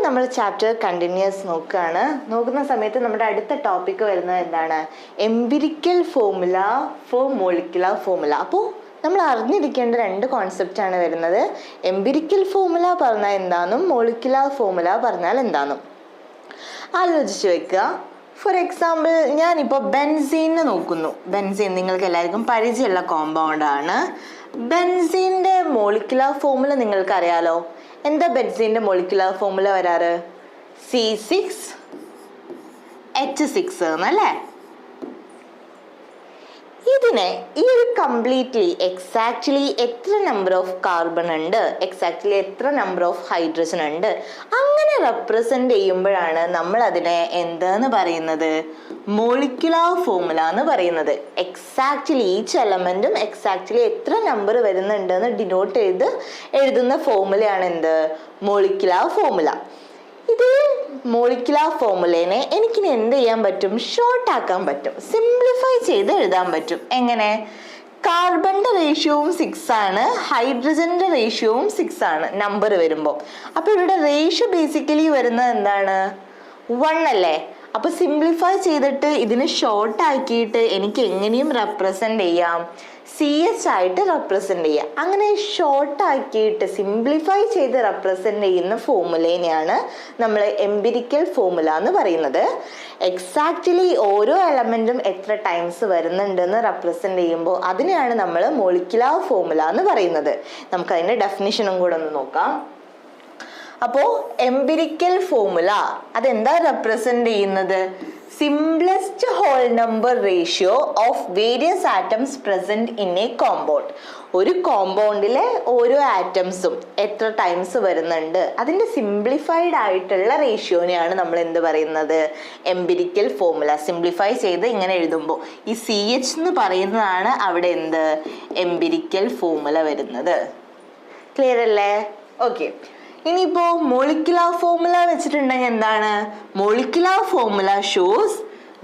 നമ്മൾ chapter continuous നോക്കുന്ന സമയത്ത് നമ്മുടെ അടുത്ത ടോപ്പിക് വരുന്നത് എന്താണ്? Empirical formula for molecular formula. അപ്പോൾ നമ്മൾ അറിഞ്ഞിരിക്കേണ്ട രണ്ട് കോൺസെപ്റ്റാണ് വരുന്നത്. എംപിരിക്കൽ ഫോർമുല പറഞ്ഞാൽ എന്താണെന്നും മോളിക്കുലർ ഫോർമുല പറഞ്ഞാൽ എന്താണെന്നും ആലോചിച്ച് വെക്കുക. ഫോർ എക്സാമ്പിൾ, ഞാനിപ്പോൾ ബെൻസീനെ നോക്കുന്നു. ബെൻസീൻ നിങ്ങൾക്ക് എല്ലാവർക്കും പരിചയമുള്ള കോമ്പൗണ്ടാണ്. ബെൻസീൻ്റെ മോളിക്കുലർ ഫോർമുല നിങ്ങൾക്ക് അറിയാലോ. എന്താ ബെൻസീൻ്റെ മോളിക്കുലർ ഫോർമുല വരാറ്? C6H6 എന്നല്ലേ. ഇതിനെ ഈ ഒരു കംപ്ലീറ്റ്ലി എക്സാക്ച്വലി എത്ര നമ്പർ ഓഫ് കാർബൺ ഉണ്ട്, എക്സാക്ച്വലി എത്ര നമ്പർ ഓഫ് ഹൈഡ്രജൻ ഉണ്ട്, അങ്ങനെ റെപ്രസെന്റ് ചെയ്യുമ്പോഴാണ് നമ്മൾ അതിനെ എന്താന്ന് പറയുന്നത്? മോളിക്കുലർ ഫോർമുല എന്ന് പറയുന്നത്. എക്സാക്ച്വലി ഈച്ച് എലമെന്റും എക്സാക്ച്വലി എത്ര നമ്പർ വരുന്നുണ്ടെന്ന് ഡിനോട്ട് ചെയ്ത് എഴുതുന്ന ഫോർമുലയാണ് എന്ത്? Molecular formula. ഇത് മോളിക്കുലർ ഫോർമുലേനെ എനിക്കിനി എന്ത് ചെയ്യാൻ പറ്റും? ഷോർട്ട് ആക്കാൻ പറ്റും, സിംപ്ലിഫൈ ചെയ്ത് എഴുതാൻ പറ്റും. എങ്ങനെ? കാർബണിന്റെ റേഷ്യോവും 6 ആണ്, ഹൈഡ്രജന്റെ റേഷ്യോവും 6 ആണ് നമ്പർ വരുമ്പോൾ. അപ്പൊ ഇവിടെ റേഷ്യോ ബേസിക്കലി വരുന്നത് എന്താണ്? 1 അല്ലേ. അപ്പൊ സിംപ്ലിഫൈ ചെയ്തിട്ട് ഇതിനെ ഷോർട്ട് ആക്കിയിട്ട് എനിക്ക് എങ്ങനെയും റെപ്രസെന്റ് ചെയ്യാം, CH ആയിട്ട് റെപ്രസെന്റ് ചെയ്യാം. അങ്ങനെ ഷോർട്ട് ആക്കിയിട്ട് സിംപ്ലിഫൈ ചെയ്ത് റെപ്രസെന്റ് ചെയ്യുന്ന ഫോർമുലേനെയാണ് നമ്മൾ എംപിരിക്കൽ ഫോർമുല എന്ന് പറയുന്നത്. എക്സാക്ച്വലി ഓരോ എലമെന്റും എത്ര ടൈംസ് വരുന്നുണ്ടെന്ന് റെപ്രസെന്റ് ചെയ്യുമ്പോൾ അതിനെയാണ് നമ്മൾ മോളിക്കുലർ ഫോർമുല എന്ന് പറയുന്നത്. നമുക്ക് അതിന്റെ ഡെഫിനിഷനും കൂടെ ഒന്ന് നോക്കാം. അപ്പോൾ എംപിരിക്കൽ ഫോർമുല അതെന്താ റെപ്രസെന്റ് ചെയ്യുന്നത്? Simplest whole number ratio of various atoms present in a compound. ഒരു കോമ്പൗണ്ടിലെ ഓരോ ആറ്റംസും എത്ര ടൈംസ് വരുന്നുണ്ട് അതിന്റെ സിംപ്ലിഫൈഡ് ആയിട്ടുള്ള റേഷ്യോനെയാണ് നമ്മൾ എന്ത് പറയുന്നത്? Empirical formula. സിംപ്ലിഫൈ ചെയ്ത് ഇങ്ങനെ എഴുതുമ്പോൾ ഈ CH എന്ന് പറയുന്നതാണ് അവിടെ എന്ത്? എംപിരിക്കൽ ഫോർമുല വരുന്നത്. ക്ലിയർ അല്ലേ? ഓക്കെ. ഇനിയിപ്പോ മോളിക്കുലർ ഫോർമുല വെച്ചിട്ടുണ്ടെങ്കിൽ എന്താണ്? Molecular formula shows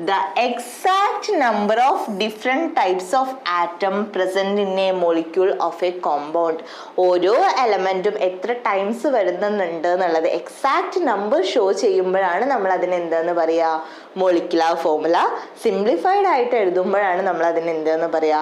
the exact number of different types of atom present in a molecule of a compound. ഓരോ എലമെന്റും എത്ര ടൈംസ് വരുന്നുണ്ട് എന്നുള്ളത് എക്സാക്ട് നമ്പർ ഷോ ചെയ്യുമ്പോഴാണ് നമ്മൾ അതിന് എന്താന്ന് പറയാ? Molecular formula. സിംപ്ലിഫൈഡ് ആയിട്ട് എഴുതുമ്പോഴാണ് നമ്മൾ അതിന് എന്താന്ന് പറയാ?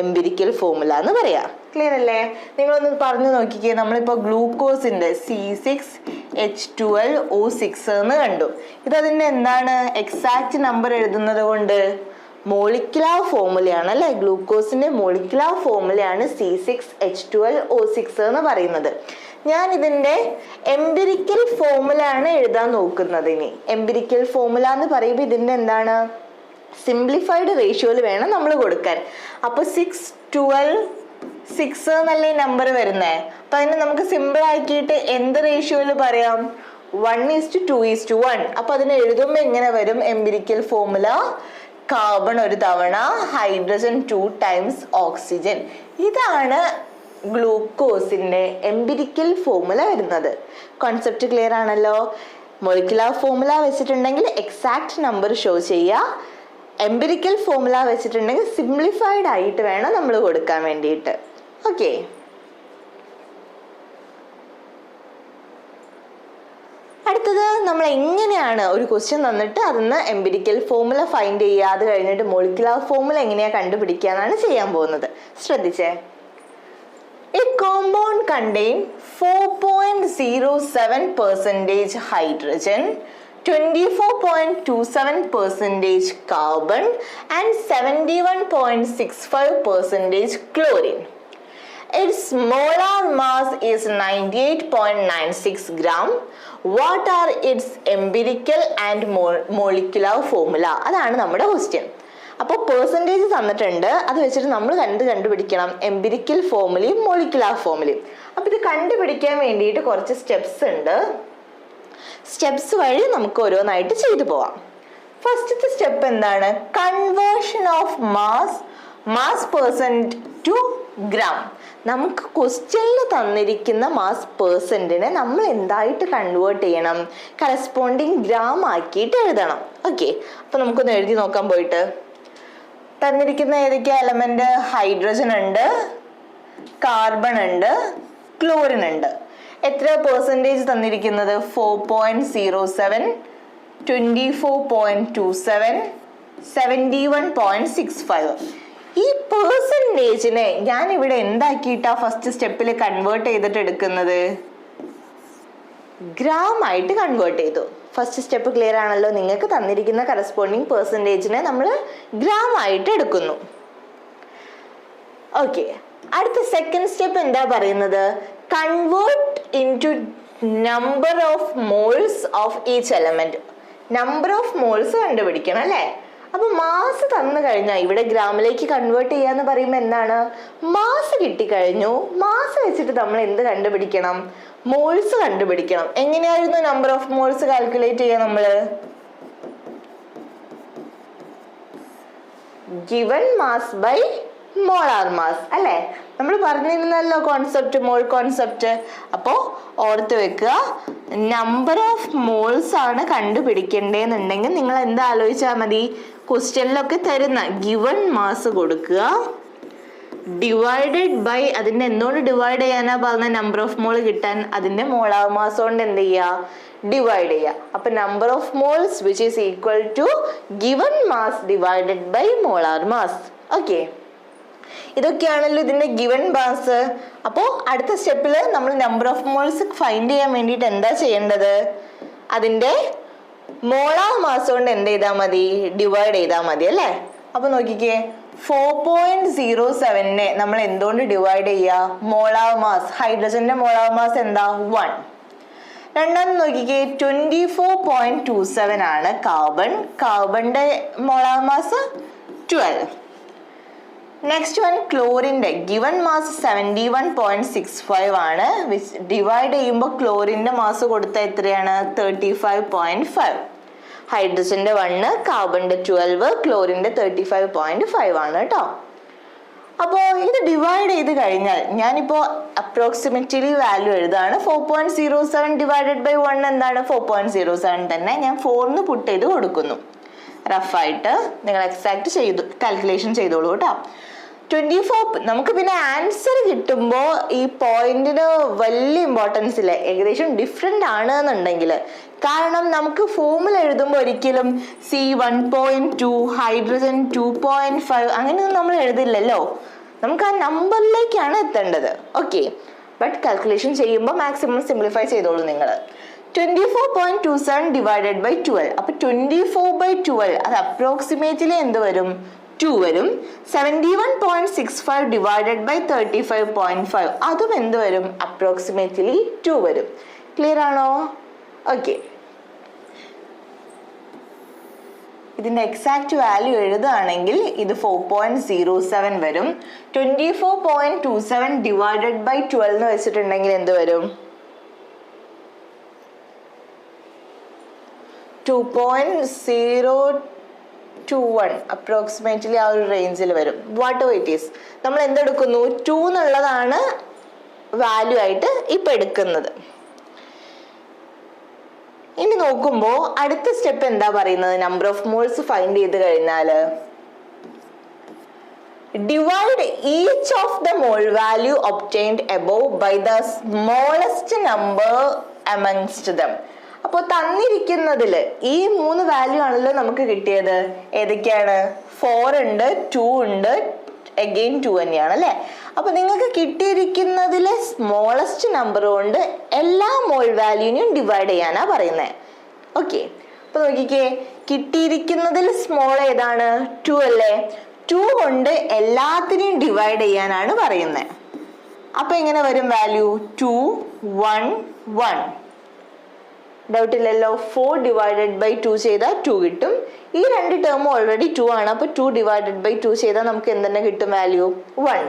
എംപിരിക്കൽ ഫോർമുല എന്ന് പറയാ. ക്ലിയർ അല്ലേ? നിങ്ങളൊന്ന് പറഞ്ഞു നോക്കിക്കേ. നമ്മളിപ്പോ ഗ്ലൂക്കോസിന്റെ C6H12O6 എന്ന് കണ്ടു. ഇതതിന്റെ എന്താണ്? എക്സാക്ട് നമ്പർ എഴുതുന്നത് കൊണ്ട് മോളിക്കുലർ ഫോർമുലയാണ് അല്ലെ. ഗ്ലൂക്കോസിന്റെ മോളിക്കുലർ ഫോർമുലയാണ് C6H12O6 എന്ന് പറയുന്നത്. ഞാൻ ഇതിന്റെ എംപിരിക്കൽ ഫോർമുല ആണ് എഴുതാൻ നോക്കുന്നത്. ഇനി എംപിരിക്കൽ ഫോർമുല എന്ന് പറയുമ്പോൾ ഇതിന്റെ എന്താണ്? സിംപ്ലിഫൈഡ് റേഷ്യോയിൽ വേണം നമ്മൾ കൊടുക്കാൻ. അപ്പൊ 6 എന്നല്ലേ നമ്പർ വരുന്നേ. അപ്പൊ അതിന് നമുക്ക് സിമ്പിൾ ആക്കിയിട്ട് എന്ത് റേഷ്യോയിൽ പറയാം? 1:2:1. അപ്പൊ അതിനെ എഴുതുമ്പോൾ എങ്ങനെ വരും? എംപിരിക്കൽ ഫോർമുല കാർബൺ ഒരു തവണ, ഹൈഡ്രജൻ 2 times ഓക്സിജൻ. ഇതാണ് ഗ്ലൂക്കോസിന്റെ എംപിരിക്കൽ ഫോർമുല വരുന്നത്. കോൺസെപ്റ്റ് ക്ലിയർ ആണല്ലോ. മോളിക്കുലർ ഫോർമുല വെച്ചിട്ടുണ്ടെങ്കിൽ എക്സാക്ട് നമ്പർ ഷോ ചെയ്യുക. എംപിരിക്കൽ ഫോർമുല വെച്ചിട്ടുണ്ടെങ്കിൽ സിംപ്ലിഫൈഡ് ആയിട്ട് വേണം നമ്മൾ കൊടുക്കാൻ വേണ്ടിയിട്ട്. ഓക്കെ. അടുത്തത് നമ്മൾ എങ്ങനെയാണ് ഒരു ക്വസ്റ്റ്യൻ തന്നിട്ട് അതിന്ന് എംപിരിക്കൽ ഫോർമുല ഫൈൻഡ് ചെയ്യുക, അത് കഴിഞ്ഞിട്ട് മോളിക്കുലർ ഫോർമുല എങ്ങനെയാ കണ്ടുപിടിക്കുക എന്നാണ് ചെയ്യാൻ പോകുന്നത്. ശ്രദ്ധിച്ചേ. A compound contain 4.07% hydrogen, 24.27% carbon and 71.65% chlorine. Its molar mass is 98.96 gram. What are its empirical and molecular formula? അതാണ് നമ്മുടെ ക്വസ്റ്റ്യൻ. അപ്പോൾ പെർസെൻറ്റേജ് തന്നിട്ടുണ്ട്. അത് വെച്ചിട്ട് നമ്മൾ കണ്ടുപിടിക്കണം എംപിരിക്കൽ ഫോർമുലയും മോളിക്കുലർ ഫോർമുലയും. അപ്പോൾ ഇത് കണ്ടുപിടിക്കാൻ വേണ്ടിയിട്ട് കുറച്ച് സ്റ്റെപ്സ് ഉണ്ട്. സ്റ്റെപ്സ് വഴി നമുക്ക് ഓരോന്നായിട്ട് ചെയ്തു പോവാം. ഫസ്റ്റത്തെ സ്റ്റെപ്പ് എന്താണ്? Conversion of mass percent two gram. നമുക്ക് ക്വസ്റ്റ്യനിൽ തന്നിരിക്കുന്ന മാസ് പെർസെന്റിനെ നമ്മൾ എന്തായിട്ട് കൺവേർട്ട് ചെയ്യണം? കറസ്പോണ്ടിങ് ഗ്രാം ആക്കിയിട്ട് എഴുതണം. ഓക്കെ. അപ്പൊ നമുക്കൊന്ന് എഴുതി നോക്കാൻ പോയിട്ട്. തന്നിരിക്കുന്ന ഏതൊക്കെയാ എലമെന്റ്? ഹൈഡ്രജൻ ഉണ്ട്, കാർബൺ ഉണ്ട്, ക്ലോറിൻ ഉണ്ട്. എത്ര പെർസെൻറ്റേജ് തന്നിരിക്കുന്നത്? 4.07, 24.27, 71.65. ഈ പെർസെൻറ്റേജിനെ ഞാൻ ഇവിടെ എന്താക്കിയിട്ടാ ഫസ്റ്റ് സ്റ്റെപ്പിൽ കൺവേർട്ട് ചെയ്തിട്ട് എടുക്കുന്നത്? ഗ്രാം ആയിട്ട് കൺവേർട്ട് ചെയ്തു. ഫസ്റ്റ് സ്റ്റെപ്പ് ക്ലിയർ ആണല്ലോ? നിങ്ങൾക്ക് തന്നിരിക്കുന്ന കറസ്പോണ്ടിങ് പെർസെൻറ്റേജിനെ നമ്മൾ ഗ്രാം ആയിട്ട് എടുക്കുന്നു. ഓക്കെ, അടുത്ത സെക്കൻഡ് സ്റ്റെപ്പ് എന്താ പറയുന്നത്? Convert into number of moles of each element. Number of moles കണ്ടുപിടിക്കണം അല്ലേ? അപ്പൊ മാസ് തന്നു കഴിഞ്ഞാൽ ഇവിടെ ഗ്രാമിലേക്ക് കൺവേർട്ട് ചെയ്യാന്ന് പറയുമ്പോൾ എന്താണ്? മാസ് കിട്ടിക്കഴിഞ്ഞു. മാസ് വെച്ചിട്ട് നമ്മൾ എന്ത് കണ്ടുപിടിക്കണം? മോൾസ് കണ്ടുപിടിക്കണം. എങ്ങനെയായിരുന്നു നമ്പർ ഓഫ് മോൾസ് കാൽക്കുലേറ്റ് ചെയ്യുക നമ്മള്? Given mass by molar mass അല്ലേ? നമ്മൾ പറഞ്ഞിരുന്നല്ലോ കോൺസെപ്റ്റ്, മോൾ കോൺസെപ്റ്റ്. അപ്പോ ഓർത്ത് വെക്കുക, നമ്പർ ഓഫ് മോൾസ് ആണ് കണ്ടുപിടിക്കേണ്ടതെന്നുണ്ടെങ്കിൽ നിങ്ങൾ എന്താ ആലോചിച്ചാൽ മതി? ക്വസ്റ്റ്യനിലൊക്കെ തരുന്ന ഗിവൺ മാസ് കൊടുക്കുക, ഡിവൈഡഡ് ബൈ, അതിന്റെ എന്തുകൊണ്ട് ഡിവൈഡ് ചെയ്യാനാ പറഞ്ഞ? നമ്പർ ഓഫ് മോൾ കിട്ടാൻ അതിന്റെ മോളാർ മാസ് കൊണ്ട് എന്ത് ചെയ്യുക? ഡിവൈഡ് ചെയ്യുക. അപ്പൊ number of moles which is equal to given mass divided by molar mass. Okay, ഇതൊക്കെയാണല്ലോ ഇതിന്റെ ഗിവൺ മാസ്. അപ്പോൾ അടുത്ത സ്റ്റെപ്പിൽ നമ്മൾ നമ്പർ ഓഫ് മോൾസ് ഫൈൻഡ് ചെയ്യാൻ വേണ്ടിയിട്ട് എന്താ ചെയ്യേണ്ടത്? അതിന്റെ മോളാർ മാസ് കൊണ്ട് എന്ത് ചെയ്താൽ മതി? ഡിവൈഡ് ചെയ്താൽ മതി അല്ലേ? അപ്പൊ നോക്കിക്കേ, 4.07നെ നമ്മൾ എന്തുകൊണ്ട് ഡിവൈഡ് ചെയ്യുക? മോളാർ മാസ്, ഹൈഡ്രജന്റെ മോളാർ മാസ് എന്താ? 1. രണ്ടാമത് നോക്കിക്കേ, 24.27 ആണ് കാർബൺ. കാർബണിന്റെ മോളാർ മാസ് 12. നെക്സ്റ്റ് വൺ ക്ലോറിന്റെ ഗിവൺ മാസ് 71.65 ആണ്. ഡിവൈഡ് ചെയ്യുമ്പോൾ ക്ലോറിന്റെ മാസ് കൊടുത്ത എത്രയാണ്? 35.5. ഹൈഡ്രജന്റെ 1, കാർബണിന്റെ 12, ക്ലോറിന്റെ 35.5 ആണ് കേട്ടോ. അപ്പോൾ ഇത് ഡിവൈഡ് ചെയ്ത് കഴിഞ്ഞാൽ ഞാനിപ്പോ അപ്രോക്സിമേറ്റ്ലി വാല്യൂ എഴുതാണ്. 4.07 ഡിവൈഡഡ് ബൈ 1 എന്താണ്? 4.07 തന്നെ. ഞാൻ 4 പുട്ട് ചെയ്ത് കൊടുക്കുന്നു. റഫായിട്ട് നിങ്ങൾ എക്സാക്ട് ചെയ്തു കാൽക്കുലേഷൻ ചെയ്തോളൂ കേട്ടോ. 24. നമുക്ക് പിന്നെ ആൻസർ കിട്ടുമ്പോൾ ഈ പോയിന്റിന് വലിയ ഇമ്പോർട്ടൻസ് ഇല്ല, ഏകദേശം ഡിഫറെന്റ് ആണ് എന്നുണ്ടെങ്കിൽ. കാരണം നമുക്ക് ഫോമുല എഴുതുമ്പോൾ ഒരിക്കലും C1.2 ഹൈഡ്രജൻ 2.5 അങ്ങനെയൊന്നും നമ്മൾ എഴുതില്ലല്ലോ. നമുക്ക് ആ നമ്പറിലേക്കാണ് എത്തേണ്ടത്. ഓക്കെ, ബട്ട് കാൽക്കുലേഷൻ ചെയ്യുമ്പോൾ മാക്സിമം സിംപ്ലിഫൈ ചെയ്തോളൂ നിങ്ങൾ. 24.27 ഡിവൈഡഡ് ബൈ 12. അപ്പൊ 24/12 അത് അപ്രോക്സിമേറ്റ്ലി എന്ത് വരും? 2 വരും. 71.65 ഡിവൈഡഡ് ബൈ 35.5 അതും എന്ത് വരും? അപ്രോക്സിമേറ്റ്ലി 2 വരും. ക്ലിയർ ആണോ? ഓക്കെ, ഇതിന്റെ എക്സാക്ട് വാല്യൂ എഴുതുകയാണെങ്കിൽ ഇത് 4.07 വരും. 24.27 ഡിവൈഡഡ് ബൈ 12 എന്ന് വെച്ചിട്ടുണ്ടെങ്കിൽ എന്ത് വരും? 2.021 അപ്രോക്സിമേറ്റ്ലി ആ ഒരു റേഞ്ചിൽ വരും. വാട്ട് എവർ ഇറ്റ് ഈസ്, നമ്മൾ എന്തെടുക്കുന്നു? 2 എന്നുള്ളതാണ് വാല്യൂ ആയിട്ട് ഇപ്പൊ എടുക്കുന്നത്. ഇനി നോക്കുമ്പോൾ അടുത്ത സ്റ്റെപ്പ് എന്താ പറയുന്നത്? നമ്പർ ഓഫ് മോൾസ് ഫൈൻഡ് ചെയ്ത് കഴിഞ്ഞാല് divide each of the mole value obtained above by the smallest number amongst them. അപ്പോൾ തന്നിരിക്കുന്നതിൽ ഈ 3 വാല്യൂ ആണല്ലോ നമുക്ക് കിട്ടിയത്. ഏതൊക്കെയാണ്? 4 ഉണ്ട്, 2 ഉണ്ട്, അഗെയിൻ 2 തന്നെയാണ് അല്ലെ? അപ്പൊ നിങ്ങൾക്ക് കിട്ടിയിരിക്കുന്നതിലെ സ്മോളസ്റ്റ് നമ്പർ കൊണ്ട് എല്ലാ മോൾ വാല്യൂനെയും ഡിവൈഡ് ചെയ്യാനാ പറയുന്നത്. ഓക്കെ, അപ്പൊ നോക്കിക്കേ, കിട്ടിയിരിക്കുന്നതിൽ സ്മോൾ ഏതാണ്? 2 അല്ലേ? 2 കൊണ്ട് എല്ലാത്തിനെയും ഡിവൈഡ് ചെയ്യാനാണ് പറയുന്നത്. അപ്പൊ എങ്ങനെ വരും വാല്യൂ? 2, 1, 1. ഡൗട്ട് ഇല്ലല്ലോ. 4 ഡിവൈഡഡ് ബൈ 2 ചെയ്താൽ 2 കിട്ടും. ഈ 2 ടേം ഓൾറെഡി 2 ആണ്. അപ്പൊ 2 ഡിവൈഡഡ് ബൈ 2 ചെയ്താൽ നമുക്ക് എന്തെന്നെ കിട്ടും? വാല്യൂ 1.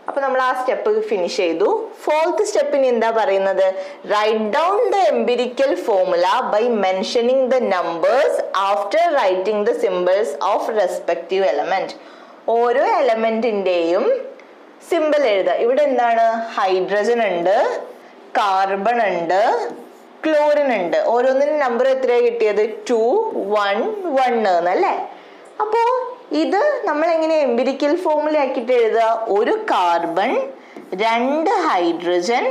അപ്പൊ നമ്മൾ ആ സ്റ്റെപ്പ് ഫിനിഷ് ചെയ്തു. 4th സ്റ്റെപ്പിന് എന്താ പറയുന്നത്? Write down the empirical formula by mentioning the numbers after writing the symbols of respective element. ഓരോ എലമെന്റിന്റെയും സിമ്പിൾ എഴുതുക. ഇവിടെ എന്താണ്? ഹൈഡ്രജൻ ഉണ്ട്, കാർബൺ ഉണ്ട്, ക്ലോറിൻ ഉണ്ട്. ഓരോന്നിനും നമ്പർ എത്രയാണ് കിട്ടിയത്? 2, 1, 1 എന്നല്ലേ? അപ്പോ ഇത് നമ്മൾ എങ്ങനെ എംപിരിക്കൽ ഫോർമുല ആക്കിയിട്ട് എഴുതുക? ഒരു കാർബൺ, 2 ഹൈഡ്രജൻ,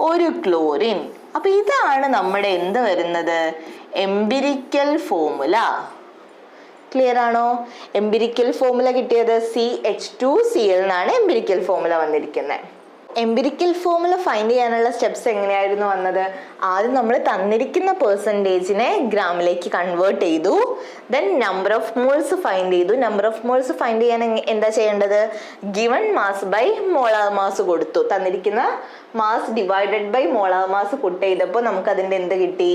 ഒരു ക്ലോറിൻ. അപ്പൊ ഇതാണ് നമ്മുടെ എന്ത് വരുന്നത്, എംപിരിക്കൽ ഫോർമുല. ക്ലിയർ ആണോ? എംപിരിക്കൽ ഫോർമുല കിട്ടിയത് CH2Cl എന്നാണ് എംപിരിക്കൽ ഫോർമുല വന്നിരിക്കുന്നത്. എംപിരിക്കൽ ഫോർമുല ഫൈൻഡ് ചെയ്യാനുള്ള സ്റ്റെപ്സ് എങ്ങനെയായിരുന്നു വന്നത്? ആദ്യം നമ്മൾ തന്നിരിക്കുന്ന പെർസെൻറ്റേജിനെ ഗ്രാമിലേക്ക് കൺവേർട്ട് ചെയ്തു. Then number of moles find ചെയ്തു. നമ്പർ ഓഫ് മോൾസ് ഫൈൻഡ് ചെയ്യാൻ എന്താ ചെയ്യേണ്ടത്? Given mass by molar mass കൊടുത്തു. തന്നിരിക്കുന്ന mass divided by molar mass put ചെയ്തപ്പോൾ നമുക്ക് അതിൻ്റെ എന്ത് കിട്ടി?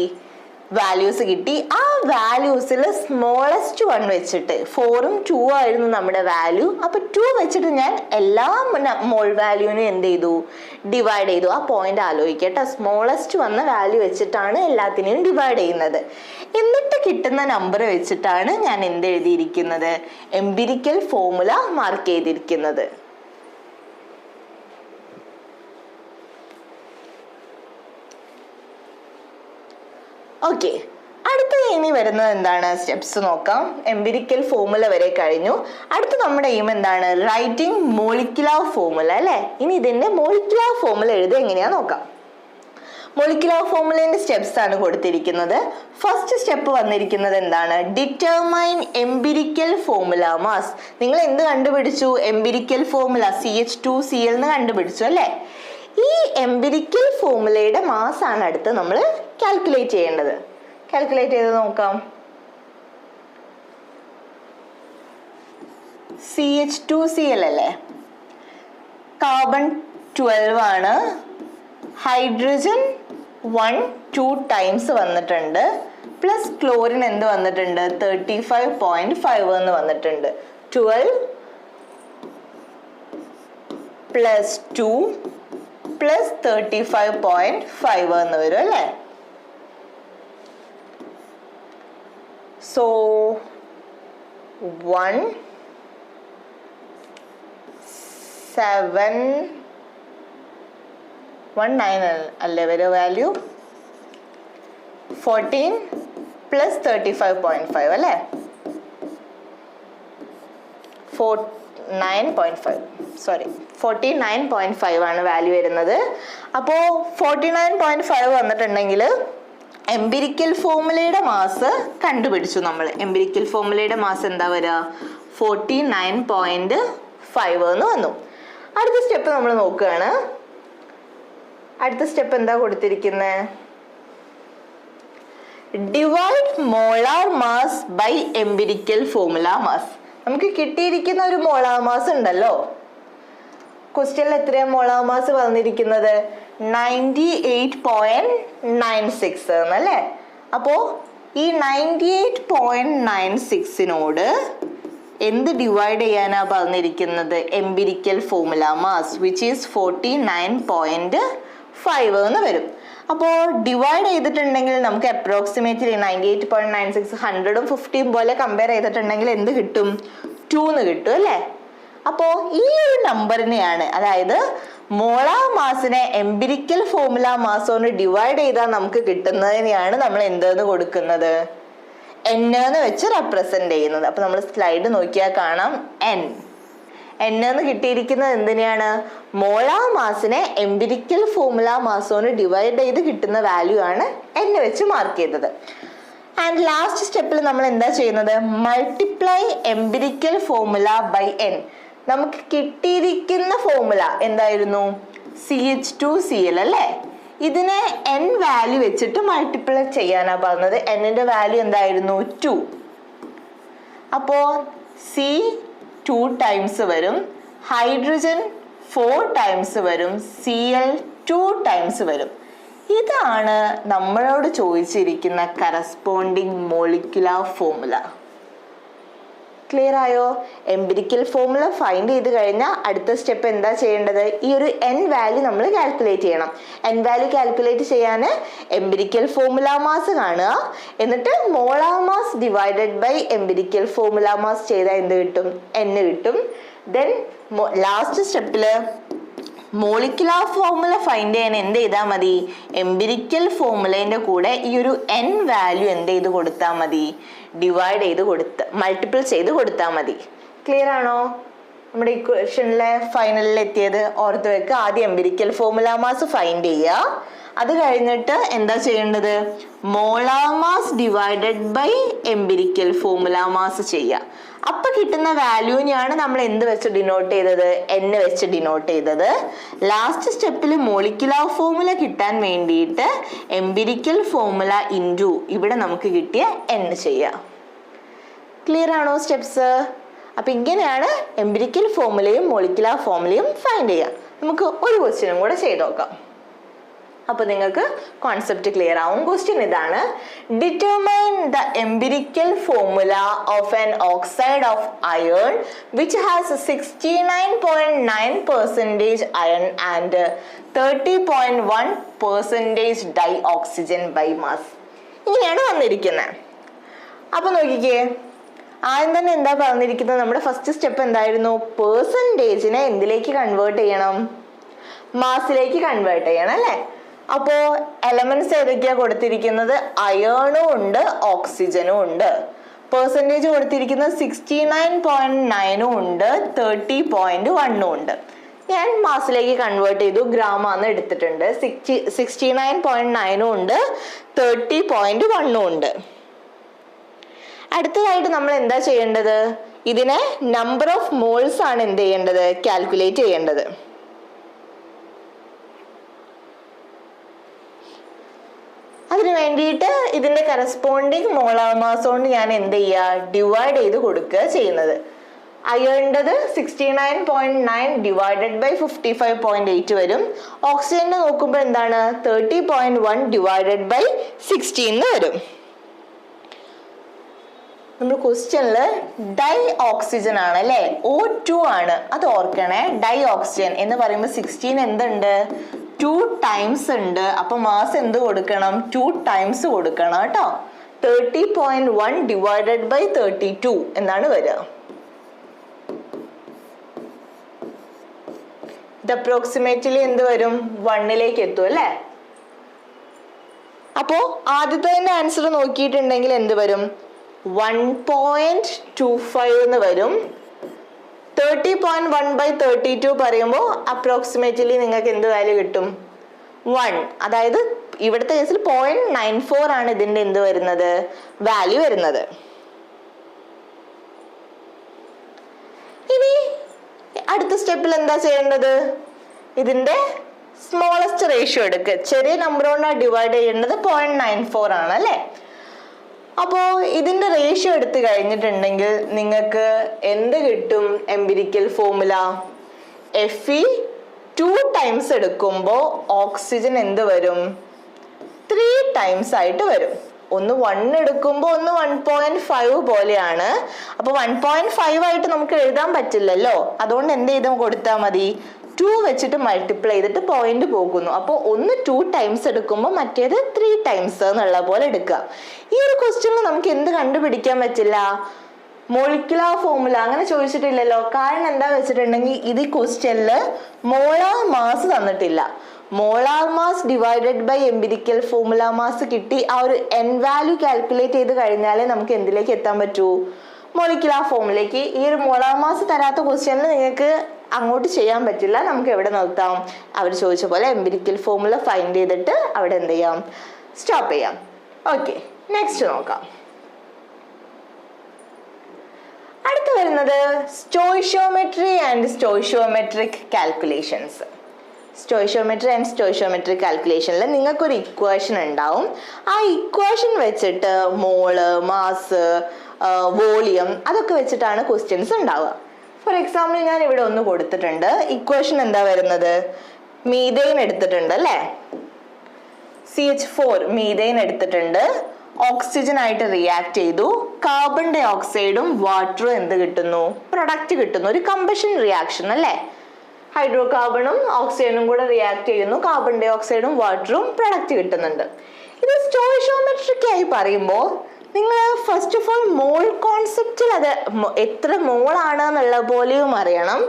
വാല്യൂസ് കിട്ടി. ആ വാല്യൂസിൽ സ്മോളസ്റ്റ് വൺ വെച്ചിട്ട് 4ഉം 2 ആയിരുന്നു നമ്മുടെ വാല്യൂ. അപ്പൊ 2 വെച്ചിട്ട് ഞാൻ എല്ലാ മോൾ വാല്യൂവിനും എന്ത് ചെയ്തു? ഡിവൈഡ് ചെയ്തു. ആ പോയിന്റ് ആലോചിക്കട്ടെ. സ്മോളസ്റ്റ് വന്ന വാല്യൂ വെച്ചിട്ടാണ് എല്ലാത്തിനെയും ഡിവൈഡ് ചെയ്യുന്നത്. എന്നിട്ട് കിട്ടുന്ന നമ്പർ വെച്ചിട്ടാണ് ഞാൻ എന്ത് എഴുതിയിരിക്കുന്നത്? എംപിരിക്കൽ ഫോർമുല മാർക്ക് ചെയ്തിരിക്കുന്നത്. ഓക്കെ, അടുത്ത ഇനി വരുന്നത് എന്താണ്? സ്റ്റെപ്സ് നോക്കാം. എംപിരിക്കൽ ഫോർമുല വരെ കഴിഞ്ഞു. അടുത്ത നമ്മുടെ എയിം എന്താണ്? റൈറ്റിംഗ് മോളിക്യുലർ ഫോർമുല അല്ലേ? ഇനി ഇതിന്റെ മോളിക്യുലർ ഫോർമുല എഴുതുക എങ്ങനെയാ നോക്കാം. മോളിക്യുലർ ഫോർമുലേന്റെ സ്റ്റെപ്സ് ആണ് കൊടുത്തിരിക്കുന്നത്. ഫസ്റ്റ് സ്റ്റെപ്പ് വന്നിരിക്കുന്നത് എന്താണ്? Determine empirical formula mass. നിങ്ങൾ എന്ത് കണ്ടുപിടിച്ചു? എംപിരിക്കൽ ഫോർമുല CH2Cl എന്ന് കണ്ടുപിടിച്ചു അല്ലേ? ഈ എംപിരിക്കൽ ഫോർമുലയുടെ മാസ് ആണ് അടുത്ത് നമ്മൾ കാൽക്കുലേറ്റ് ചെയ്യേണ്ടത്. കാൽക്കുലേറ്റ് ചെയ്ത് നോക്കാം. CH2Cl അല്ലേ? കാർബൺ 12 ആണ്. ഹൈഡ്രജൻ 1-2 ടൈംസ് വന്നിട്ടുണ്ട്. പ്ലസ് ക്ലോറിൻ എന്ത് വന്നിട്ടുണ്ട്? 35.5 എന്ന് വന്നിട്ടുണ്ട്. 12 പ്ലസ് 2 പ്ലസ് 35.5 എന്ന് വരും അല്ലേ? സോ 1.719 അല്ലേ വരും വാല്യൂ? 14 പ്ലസ് 35.5 അല്ലേ? 49.5 ആണ് വാല്യൂ വരുന്നത്. അപ്പോ 49.5 വന്നിട്ടുണ്ടെങ്കിൽ എംപിരിക്കൽ ഫോർമുലയുടെ മാസ് കണ്ടുപിടിച്ചു നമ്മൾ. എംപിരിക്കൽ ഫോർമുലയുടെ മാസ് എന്താ വരിക? 49.5 എന്ന് വന്നു. അടുത്ത സ്റ്റെപ്പ് നമ്മൾ നോക്കുകയാണ്. അടുത്ത സ്റ്റെപ്പ് എന്താ കൊടുത്തിരിക്കുന്നത്? Divide molar mass by empirical formula mass. നമുക്ക് കിട്ടിയിരിക്കുന്ന ഒരു മോളാർ മാസ് ഉണ്ടല്ലോ. ക്വസ്റ്റ്യനിൽ എത്രയാ മോളാർ മാസ് വന്നിരിക്കുന്നത്? 98.96 എന്നല്ലേ? അപ്പോ ഈ 98.96നോട് എന്ത് ഡിവൈഡ് ചെയ്യാനാ പറഞ്ഞിരിക്കുന്നത്? Empirical formula mass which is 49.5 എന്ന് വരും. അപ്പോൾ ഡിവൈഡ് ചെയ്തിട്ടുണ്ടെങ്കിൽ നമുക്ക് അപ്രോക്സിമേറ്റ്ലി 98.96 100ഉം 50ഉം പോലെ കമ്പയർ ചെയ്തിട്ടുണ്ടെങ്കിൽ എന്ത് കിട്ടും? 2 എന്ന് കിട്ടും അല്ലേ? അപ്പോൾ ഈ ഒരു നമ്പറിനെയാണ്, അതായത് മോളാർ മാസിനെ എംപിരിക്കൽ ഫോർമുല മാസ് കൊണ്ട് ഡിവൈഡ് ചെയ്താൽ നമുക്ക് കിട്ടുന്നതിനെയാണ് നമ്മൾ എന്തെന്ന് കൊടുക്കുന്നത്? N എന്ന് വെച്ച് റെപ്രസെന്റ് ചെയ്യുന്നത്. അപ്പൊ നമ്മൾ സ്ലൈഡ് നോക്കിയാൽ കാണാം N എന്ന് കിട്ടിയിരിക്കുന്നത് എന്തിനാണ്? മോളാർ മാസിനെ എംപിരിക്കൽ ഫോർമുല മാസ് കൊണ്ട് ഡിവൈഡ് ചെയ്ത് കിട്ടുന്ന വാല്യൂ ആണ് N വെച്ച് മാർക്ക് ചെയ്തത്. ആൻഡ് ലാസ്റ്റ് സ്റ്റെപ്പിൽ നമ്മൾ എന്താ ചെയ്യുന്നത്? Multiply empirical formula by N. നമുക്ക് കിട്ടിയിരിക്കുന്ന ഫോർമുല എന്തായിരുന്നു? CH2Cl അല്ലേ? ഇതിനെ N വാല്യൂ വെച്ചിട്ട് മൾട്ടിപ്ലൈ ചെയ്യാനാ പറഞ്ഞത്. Nന്റെ വാല്യൂ എന്തായിരുന്നു? 2. അപ്പോ C 2 ടൈംസ് വരും, ഹൈഡ്രജൻ 4 ടൈംസ് വരും, Cl 2 ടൈംസ് വരും. ഇതാണ് നമ്മളോട് ചോദിച്ചിരിക്കുന്ന കറസ്പോണ്ടിങ് മോളിക്യുലർ ഫോർമുല. ക്ലിയർ ആയോ? എംപിരിക്കൽ ഫോർമുല ഫൈൻഡ് ചെയ്ത് കഴിഞ്ഞാൽ അടുത്ത സ്റ്റെപ്പ് എന്താ ചെയ്യേണ്ടത്? ഈ ഒരു N വാല്യൂ നമ്മൾ കാൽക്കുലേറ്റ് ചെയ്യണം. N വാല്യൂ കാൽക്കുലേറ്റ് ചെയ്യാൻ എംപിരിക്കൽ ഫോർമുല മാസ് കാണുക, എന്നിട്ട് molar mass divided by empirical formula mass ചെയ്താൽ എന്ത് കിട്ടും? N കിട്ടും. ദെൻ ലാസ്റ്റ് സ്റ്റെപ്പില് മോളിക്യുലർ ഫോർമുല ഫൈൻഡ് ചെയ്യാൻ എന്ത് ചെയ്താൽ മതി? എംപിരിക്കൽ ഫോർമുലേന്റെ കൂടെ ഈ ഒരു N വാല്യൂ എന്ത് ചെയ്ത് കൊടുത്താൽ മതി? ഡിവൈഡ് ചെയ്ത് മൾട്ടിപ്പിൾ ചെയ്ത് കൊടുത്താൽ മതി. ക്ലിയർ ആണോ? നമ്മുടെ ഇക്വേഷനിലെ ഫൈനലിൽ എത്തിയത് ഓർത്ത് വെക്കുക. ആദ്യം എംപിരിക്കൽ ഫോർമുല മാസ് ഫൈൻഡ് ചെയ്യുക. അത് കഴിഞ്ഞിട്ട് എന്താ ചെയ്യേണ്ടത്? Molar mass divided by empirical formula mass ചെയ്യുക. അപ്പൊ കിട്ടുന്ന വാല്യൂനെയാണ് നമ്മൾ എന്ത് വെച്ച് ഡിനോട്ട് ചെയ്തത്? n വെച്ച് ഡിനോട്ട് ചെയ്തത്. ലാസ്റ്റ് സ്റ്റെപ്പിൽ മോളിക്കുലാർ ഫോർമുല കിട്ടാൻ വേണ്ടിയിട്ട് എംപിരിക്കൽ ഫോർമുല ഇൻറ്റു ഇവിടെ നമുക്ക് കിട്ടിയ n ചെയ്യാം. ക്ലിയർ ആണോ സ്റ്റെപ്സ്? അപ്പൊ ഇങ്ങനെയാണ് എംപിരിക്കൽ ഫോർമുലയും മോളിക്കുലാർ ഫോർമുലയും ഫൈൻഡ് ചെയ്യുക. നമുക്ക് ഒരു ക്വസ്റ്റ്യനും കൂടെ ചെയ്ത് നോക്കാം. അപ്പൊ നിങ്ങൾക്ക് കോൺസെപ്റ്റ് ക്ലിയർ ആവും. ക്വസ്റ്റ്യൻ ഇതാണ്: determine the empirical formula of an oxide of iron which has 69.9% iron and 30.1% dioxygen by mass. ഇങ്ങനെയാണ് വന്നിരിക്കുന്നത്. അപ്പൊ നോക്കിക്കേ, ആദ്യം തന്നെ എന്താ പറഞ്ഞിരിക്കുന്നത്? നമ്മുടെ ഫസ്റ്റ് സ്റ്റെപ്പ് എന്തായിരുന്നു? പെർസെൻറ്റേജിനെ എന്തിലേക്ക് കൺവേർട്ട് ചെയ്യണം? മാസിലേക്ക് കൺവേർട്ട് ചെയ്യണം അല്ലേ? അപ്പോ എലമെന്റ്സ് ഏതൊക്കെയാ കൊടുത്തിരിക്കുന്നത്? അയേണും ഉണ്ട്, ഓക്സിജനും ഉണ്ട്. പെർസെൻറ്റേജ് കൊടുത്തിരിക്കുന്നത് 69.9 ഉണ്ട്, 30.1 ഉണ്ട്. ഞാൻ മാസിലേക്ക് കൺവേർട്ട് ചെയ്തു, ഗ്രാമാണ് എടുത്തിട്ടുണ്ട്. 69.9 ഉണ്ട്, 30.1 ഉണ്ട്. അടുത്തതായിട്ട് നമ്മൾ എന്താ ചെയ്യേണ്ടത്? ഇതിനെ നമ്പർ ഓഫ് മോൾസ് ആണ് എന്ത് ചെയ്യേണ്ടത്? കാൽക്കുലേറ്റ് ചെയ്യേണ്ടത്. അതിന് വേണ്ടിയിട്ട് ഇതിന്റെ കറസ്പോണ്ടിങ് മോളാർ മാസ് കൊണ്ട് ഞാൻ എന്ത് ചെയ്യുക? ഡിവൈഡ് ചെയ്ത് കൊടുക്കുക ചെയ്യുന്നത്. അയേണിൻ്റെത് 69.9 ഡിവൈഡഡ് ബൈ 55.8 വരും. ഓക്സിജന്റെ നോക്കുമ്പോൾ എന്താണ്? 30.1 ഡിവൈഡഡ് ബൈ 16 വരും. നമ്മുടെ ക്വസ്റ്റ്യനില് ഡൈ ഓക്സിജൻ ആണ് അല്ലെ? O2 ആണ്, അത് ഓർക്കണേ. ഡൈ ഓക്സിജൻ എന്ന് പറയുമ്പോൾ 16 എന്തുണ്ട്? 2 ടൈംസ് ഉണ്ട്. അപ്പൊ മാസ് എന്ത് കൊടുക്കണം? 2 ടൈംസ് കൊടുക്കണം കേട്ടോ. 30.1 ഡിവൈഡഡ് ബൈ 32 എന്നാണ് വരിക. ഇത് അപ്രോക്സിമേറ്റ്ലി എന്ത് വരും? 1ലേക്ക് എത്തും അല്ലേ? അപ്പോ ആദ്യത്തെ ആൻസർ നോക്കിയിട്ടുണ്ടെങ്കിൽ എന്ത് വരും? 1.25 എന്ന് വരും. 30.1 ബൈ 32 പറയുമ്പോൾ അപ്രോക്സിമേറ്റ്ലി നിങ്ങൾക്ക് എന്ത് വാല്യൂ കിട്ടും? 1. അതായത് ഇവിടുത്തെ കേസിൽ 0.94 ആണ് ഇതിന്റെ എന്ത് വരുന്നത്? വാല്യൂ വരുന്നത്. ഇനി അടുത്ത സ്റ്റെപ്പിൽ എന്താ ചെയ്യേണ്ടത്? ഇതിന്റെ സ്മോളസ്റ്റ് റേഷ്യോ എടുക്കുക. ചെറിയ നമ്പർ കൊണ്ടാണ് ഡിവൈഡ് ചെയ്യേണ്ടത്. 0.94 ആണ് അല്ലേ? അപ്പോ ഇതിന്റെ റേഷ്യോ എടുത്തു കഴിഞ്ഞിട്ടുണ്ടെങ്കിൽ നിങ്ങൾക്ക് എന്ത് കിട്ടും? എംപിരിക്കൽ ഫോർമുല Fe 2 ടൈംസ് എടുക്കുമ്പോൾ ഓക്സിജൻ എന്ത് വരും? 3 ടൈംസ് ആയിട്ട് വരും. ഒന്ന് 1 എടുക്കുമ്പോൾ ഒന്ന് 1.5 പോലെയാണ്. അപ്പൊ 1.5 ആയിട്ട് നമുക്ക് എഴുതാൻ പറ്റില്ലല്ലോ. അതുകൊണ്ട് എന്ത് ചെയ്ത് കൊടുത്താൽ മതി? 2 വെച്ചിട്ട് മൾട്ടിപ്ലൈ ചെയ്തിട്ട് പോയിന്റ് പോകുന്നു. അപ്പോൾ ഒന്ന് 2 ടൈംസ് എടുക്കുമ്പോൾ മറ്റേത് 3 ടൈംസ് എന്നുള്ള പോലെ എടുക്കുക. ഈ ഒരു ക്വസ്റ്റ്യനിൽ നമുക്ക് എന്ത് കണ്ടുപിടിക്കാൻ പറ്റില്ല? മോളിക്കുലാർ ഫോർമുല അങ്ങനെ ചോദിച്ചിട്ടില്ലല്ലോ. കാരണം എന്താ വെച്ചിട്ടുണ്ടെങ്കിൽ ഇത് ക്വസ്റ്റ്യനില് മോളാർ മാസ് തന്നിട്ടില്ല. Molar mass divided by empirical formula mass കിട്ടി. ആ ഒരു n വാല്യൂ കാൽക്കുലേറ്റ് ചെയ്ത് കഴിഞ്ഞാലേ നമുക്ക് എന്തിലേക്ക് എത്താൻ പറ്റൂ? മോളിക്കുലാർ ഫോർമുലയ്ക്ക്. ഈ ഒരു മോളാർ മാസ് തരാത്ത ക്വസ്റ്റ്യനിൽ നിങ്ങൾക്ക് അങ്ങോട്ട് ചെയ്യാൻ പറ്റില്ല. നമുക്ക് എവിടെ നിർത്താം? അവർ ചോദിച്ച പോലെ എംപിരിക്കൽ ഫോർമുല ഫൈൻഡ് ചെയ്തിട്ട് അവിടെ എന്ത് ചെയ്യാം? സ്റ്റോപ്പ് ചെയ്യാം. ഓക്കെ, നെക്സ്റ്റ് നോക്കാം. അടുത്ത് വരുന്നത് stoichiometry and stoichiometric calculations. Stoichiometry and stoichiometric കാൽക്കുലേഷനിൽ നിങ്ങൾക്കൊരു ഇക്വേഷൻ ഉണ്ടാവും. ആ ഇക്വേഷൻ വെച്ചിട്ട് മോള്, മാസ്, വോളിയം അതൊക്കെ വെച്ചിട്ടാണ് ക്വസ്റ്റ്യൻസ് ഉണ്ടാവുക. ഫോർ എക്സാമ്പിൾ ഞാൻ ഇവിടെ ഒന്ന് കൊടുത്തിട്ടുണ്ട്. ഇക്വേഷൻ എന്താ വരുന്നത്? മീഥെയ്ൻ എടുത്തിട്ടുണ്ട് അല്ലേ? CH4 മീഥെയ്ൻ എടുത്തിട്ടുണ്ട്. ഓക്സിജൻ ആയിട്ട് റിയാക്ട് ചെയ്തു. കാർബൺ ഡൈ ഓക്സൈഡും വാട്ടറും എന്ത് കിട്ടുന്നു? പ്രൊഡക്റ്റ് കിട്ടുന്നു. ഒരു കമ്പഷൻ റിയാക്ഷൻ അല്ലേ? ഹൈഡ്രോ കാർബണും ഓക്സിജനും കൂടെ റിയാക്ട് ചെയ്യുന്നു. കാർബൺ ഡൈ ഓക്സൈഡും വാട്ടറും പ്രൊഡക്റ്റ് കിട്ടുന്നുണ്ട്. ഇത് സ്റ്റോയിഷ്യോമെട്രിക് ആയി പറയുമ്പോൾ നിങ്ങൾ ഫസ്റ്റ് ഓഫ് ഓൾ മോൾ കോൺസെപ്റ്റിൽ അത് എത്ര മോൾ ആണ് എന്നുള്ള പോലെയും അറിയണം.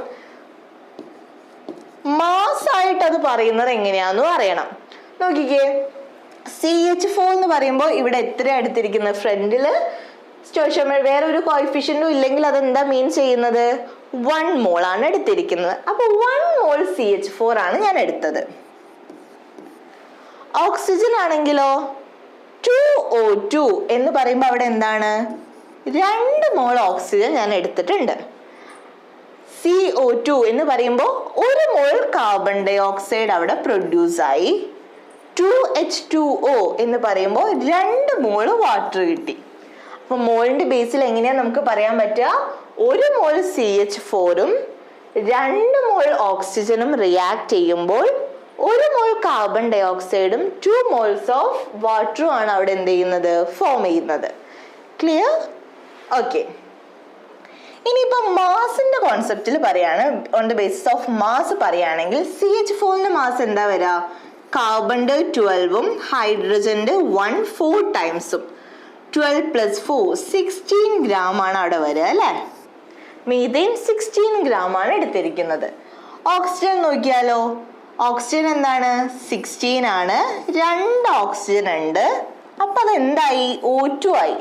മാസ് ആയിട്ട് അത് പറയുന്നത് എങ്ങനെയാണെന്നും അറിയണം. നോക്കിക്കേ, CH4 എന്ന് പറയുമ്പോൾ ഇവിടെ എത്ര എടുത്തിരിക്കുന്നത്? ഫ്രണ്ടില് സ്റ്റോയിഷ്യോമെട്രി വേറെ ഒരു കോയിഫിഷ്യന്റും ഇല്ലെങ്കിൽ അതെന്താ മീൻ ചെയ്യുന്നത്? 1 mole ആണ് എടുത്തിരിക്കുന്നത്. അപ്പോൾ 1 mole CH4 ആണ് ഞാൻ എടുത്തത്. ഓക്സിജൻ ആണെങ്കിലോ 2O2 എന്ന് പറയുമ്പോൾ അവിടെ എന്താണ്? 2 മോൾ ഓക്സിജൻ ഞാൻ എടുത്തിട്ടുണ്ട്. CO2 എന്ന് പറയുമ്പോൾ 1 മോൾ കാർബൺ ഡൈ ഓക്സൈഡ് അവിടെ പ്രൊഡ്യൂസ് ആയി. 2H2O എന്ന് പറയുമ്പോൾ 2 മോൾ വാട്ടർ കിട്ടി. അപ്പൊ മോളിന്റെ ബേസിൽ എങ്ങനെയാ നമുക്ക് പറയാൻ പറ്റുക? 1 മോൾ CH4ഉം 2 മോൾ ഓക്സിജനും റിയാക്ട് ചെയ്യുമ്പോൾ 1 മോൾ കാർബൺ ഡൈ ഓക്സൈഡും 2 മോൾസ് ഓഫ് വാട്ടറും ആണ് അവിടെ എന്ത് ചെയ്യുന്നത്? ഫോം ചെയ്യുന്നത്. ക്ലിയർ? ഓക്കെ. ഇനിയിപ്പോ മാസിന്റെ കോൺസെപ്റ്റിൽ പറയാണ്, on the basis of mass പറയുകയാണെങ്കിൽ CH4ന്റെ മാസ് എന്താ വരാ? കാർബണിന്റെ 12ഉം ഹൈഡ്രജന്റെ 4 ടൈംസും 12 + 4 16 ഗ്രാം ആണ് അവിടെ വരിക അല്ലെ. മീഥേൻ 16 ഗ്രാം ആണ് എടുത്തിരിക്കുന്നത്. ഓക്സിജൻ നോക്കിയാലോ, ഓക്സിജൻ എന്താണ്? 16 ആണ്. 2 ഓക്സിജൻ ഉണ്ട്. അപ്പൊ അത് എന്തായി? O2 ആയി.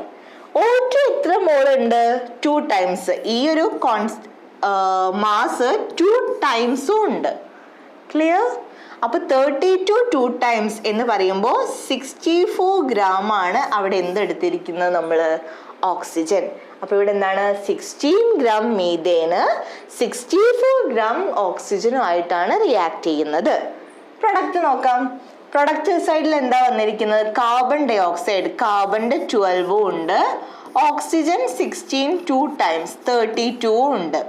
O2 എത്ര മോൾ ഉണ്ട്? 2 ടൈംസ്. ഈ ഒരു മാസ് 2 ടൈംസും ഉണ്ട്. ക്ലിയർ? അപ്പൊ 32 2 ടൈംസ് എന്ന് പറയുമ്പോൾ 64 ഗ്രാം ആണ് അവിടെ എന്തെടുത്തിരിക്കുന്നത് നമ്മള്? ഓക്സിജൻ. അപ്പൊ ഇവിടെ എന്താണ്? 16 ഗ്രാം മീഥേന് 64 ഗ്രാം ഓക്സിജനും ആയിട്ടാണ് റിയാക്ട് ചെയ്യുന്നത്. പ്രൊഡക്റ്റ് നോക്കാം. പ്രൊഡക്റ്റ് സൈഡിൽ എന്താ വന്നിരിക്കുന്നത്? കാർബൺ ഡൈ ഓക്സൈഡ്, കാർബണിന്റെ 12 ഉണ്ട്. ഓക്സിജൻ 16 2 ടൈംസ് 32 ഉണ്ട്.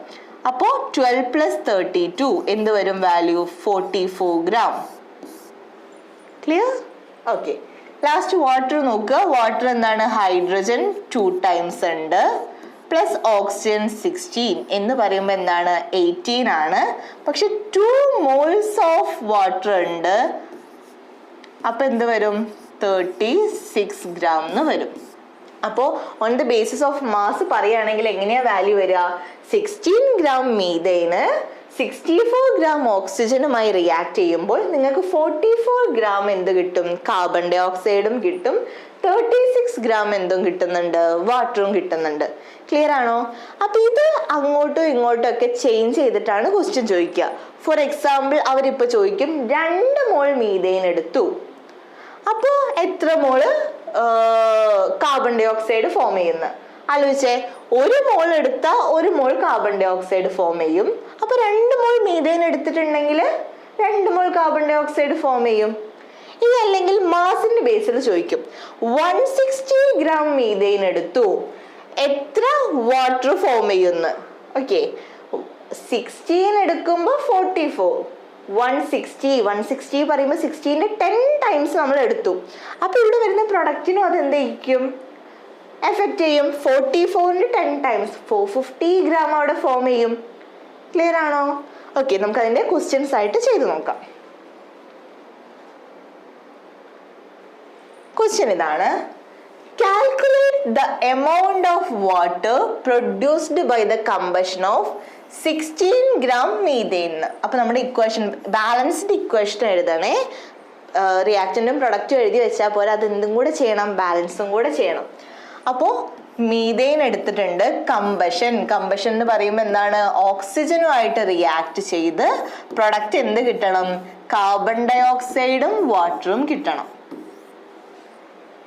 അപ്പോൾ 12 + 32 എന്ത് വരും value? 44 gram. Clear? Okay. Last water നോക്കുക. വാട്ടർ എന്താണ്? ഹൈഡ്രജൻ 2 ടൈംസ് ഉണ്ട് പ്ലസ് ഓക്സിജൻ 16 എന്ന് പറയുമ്പോൾ എന്താണ്? 18 ആണ്. പക്ഷെ 2 മോൾസ് ഓഫ് വാട്ടർ ഉണ്ട്. അപ്പൊ എന്ത് വരും? 36 ഗ്രാം എന്ന് വരും. അപ്പോൾ on the basis of mass പറയുകയാണെങ്കിൽ എങ്ങനെയാ വാല്യൂ വരിക? 16 ഗ്രാം മീഥേന് 64 ഗ്രാം ഓക്സിജനുമായി റിയാക്ട് ചെയ്യുമ്പോൾ നിങ്ങൾക്ക് 44 ഗ്രാം എന്ത് കിട്ടും? കാർബൺ ഡൈ ഓക്സൈഡും കിട്ടും. 36 ഗ്രാം എന്തും കിട്ടുന്നുണ്ട്? വാട്ടറും കിട്ടുന്നുണ്ട്. ക്ലിയർ ആണോ? അപ്പൊ ഇത് അങ്ങോട്ടും ഇങ്ങോട്ടും ഒക്കെ ചേഞ്ച് ചെയ്തിട്ടാണ് ക്വസ്റ്റ്യൻ ചോദിക്കുക. ഫോർ എക്സാമ്പിൾ അവരിപ്പോ ചോദിക്കും 2 മോൾ മീഥേൻ എടുത്തു, അപ്പോ എത്ര മോള് കാർബൺ ഡൈ ഓക്സൈഡ് ഫോം ചെയ്യുന്നു? ആലോചിച്ചേ. 1 മോൾ എടുത്ത 1 മോൾ കാർബൺ ഡൈ ഓക്സൈഡ് ഫോം ചെയ്യും. അപ്പൊ 2 മോൾ മീഥേൻ എടുത്തിട്ടുണ്ടെങ്കിൽ 2 മോൾ കാർബൺ ഡൈ ഓക്സൈഡ് ഫോം ചെയ്യും. ഇനി അല്ലെങ്കിൽ മാസിന്റെ ബേസിൽ ചോദിക്കും 160 ഗ്രാം മീഥേൻ എടുത്തു, എത്ര വാട്ടർ ഫോം ചെയ്യുന്നു? ഓക്കെ, 16 എടുക്കുമ്പോൾ 44, 160 പറയുമ്പോൾ 16ന്റെ 10 ടൈംസ് നമ്മൾ എടുത്തു. അപ്പൊ ഇവിടെ വരുന്ന പ്രൊഡക്റ്റിനും അത് എന്തായിരിക്കും? എഫക്ട് ചെയ്യും. 44ന്റെ 10 ടൈംസ് 450 ഗ്രാം അവിടെ ഫോം ചെയ്യും. ക്ലിയർ ആണോ? ഓക്കെ, നമുക്ക് അതിന്റെ ക്വസ്റ്റ്യൻസ് ആയിട്ട് ചെയ്തു നോക്കാം. ക്വസ്റ്റ്യൻ ഇതാണ്. Calculate the amount of water produced by the combustion of 16 gram methane. അപ്പൊ നമ്മുടെ ഇക്വേഷൻ, ബാലൻസ്ഡ് ഇക്വേഷൻ എഴുതണേ. റിയാക്റ്റന്റും പ്രൊഡക്റ്റും എഴുതി വെച്ചാൽ പോലെ അത് എന്തും കൂടെ ചെയ്യണം? ബാലൻസും കൂടെ ചെയ്യണം. അപ്പോൾ മീഥേൻ എടുത്തിട്ടുണ്ട്. കമ്പഷൻ എന്ന് പറയുമ്പോൾ എന്താണ്? ഓക്സിജനുമായിട്ട് റിയാക്ട് ചെയ്ത് പ്രൊഡക്റ്റ് എന്ത് കിട്ടണം? കാർബൺ ഡൈ ഓക്സൈഡും വാട്ടറും കിട്ടണം.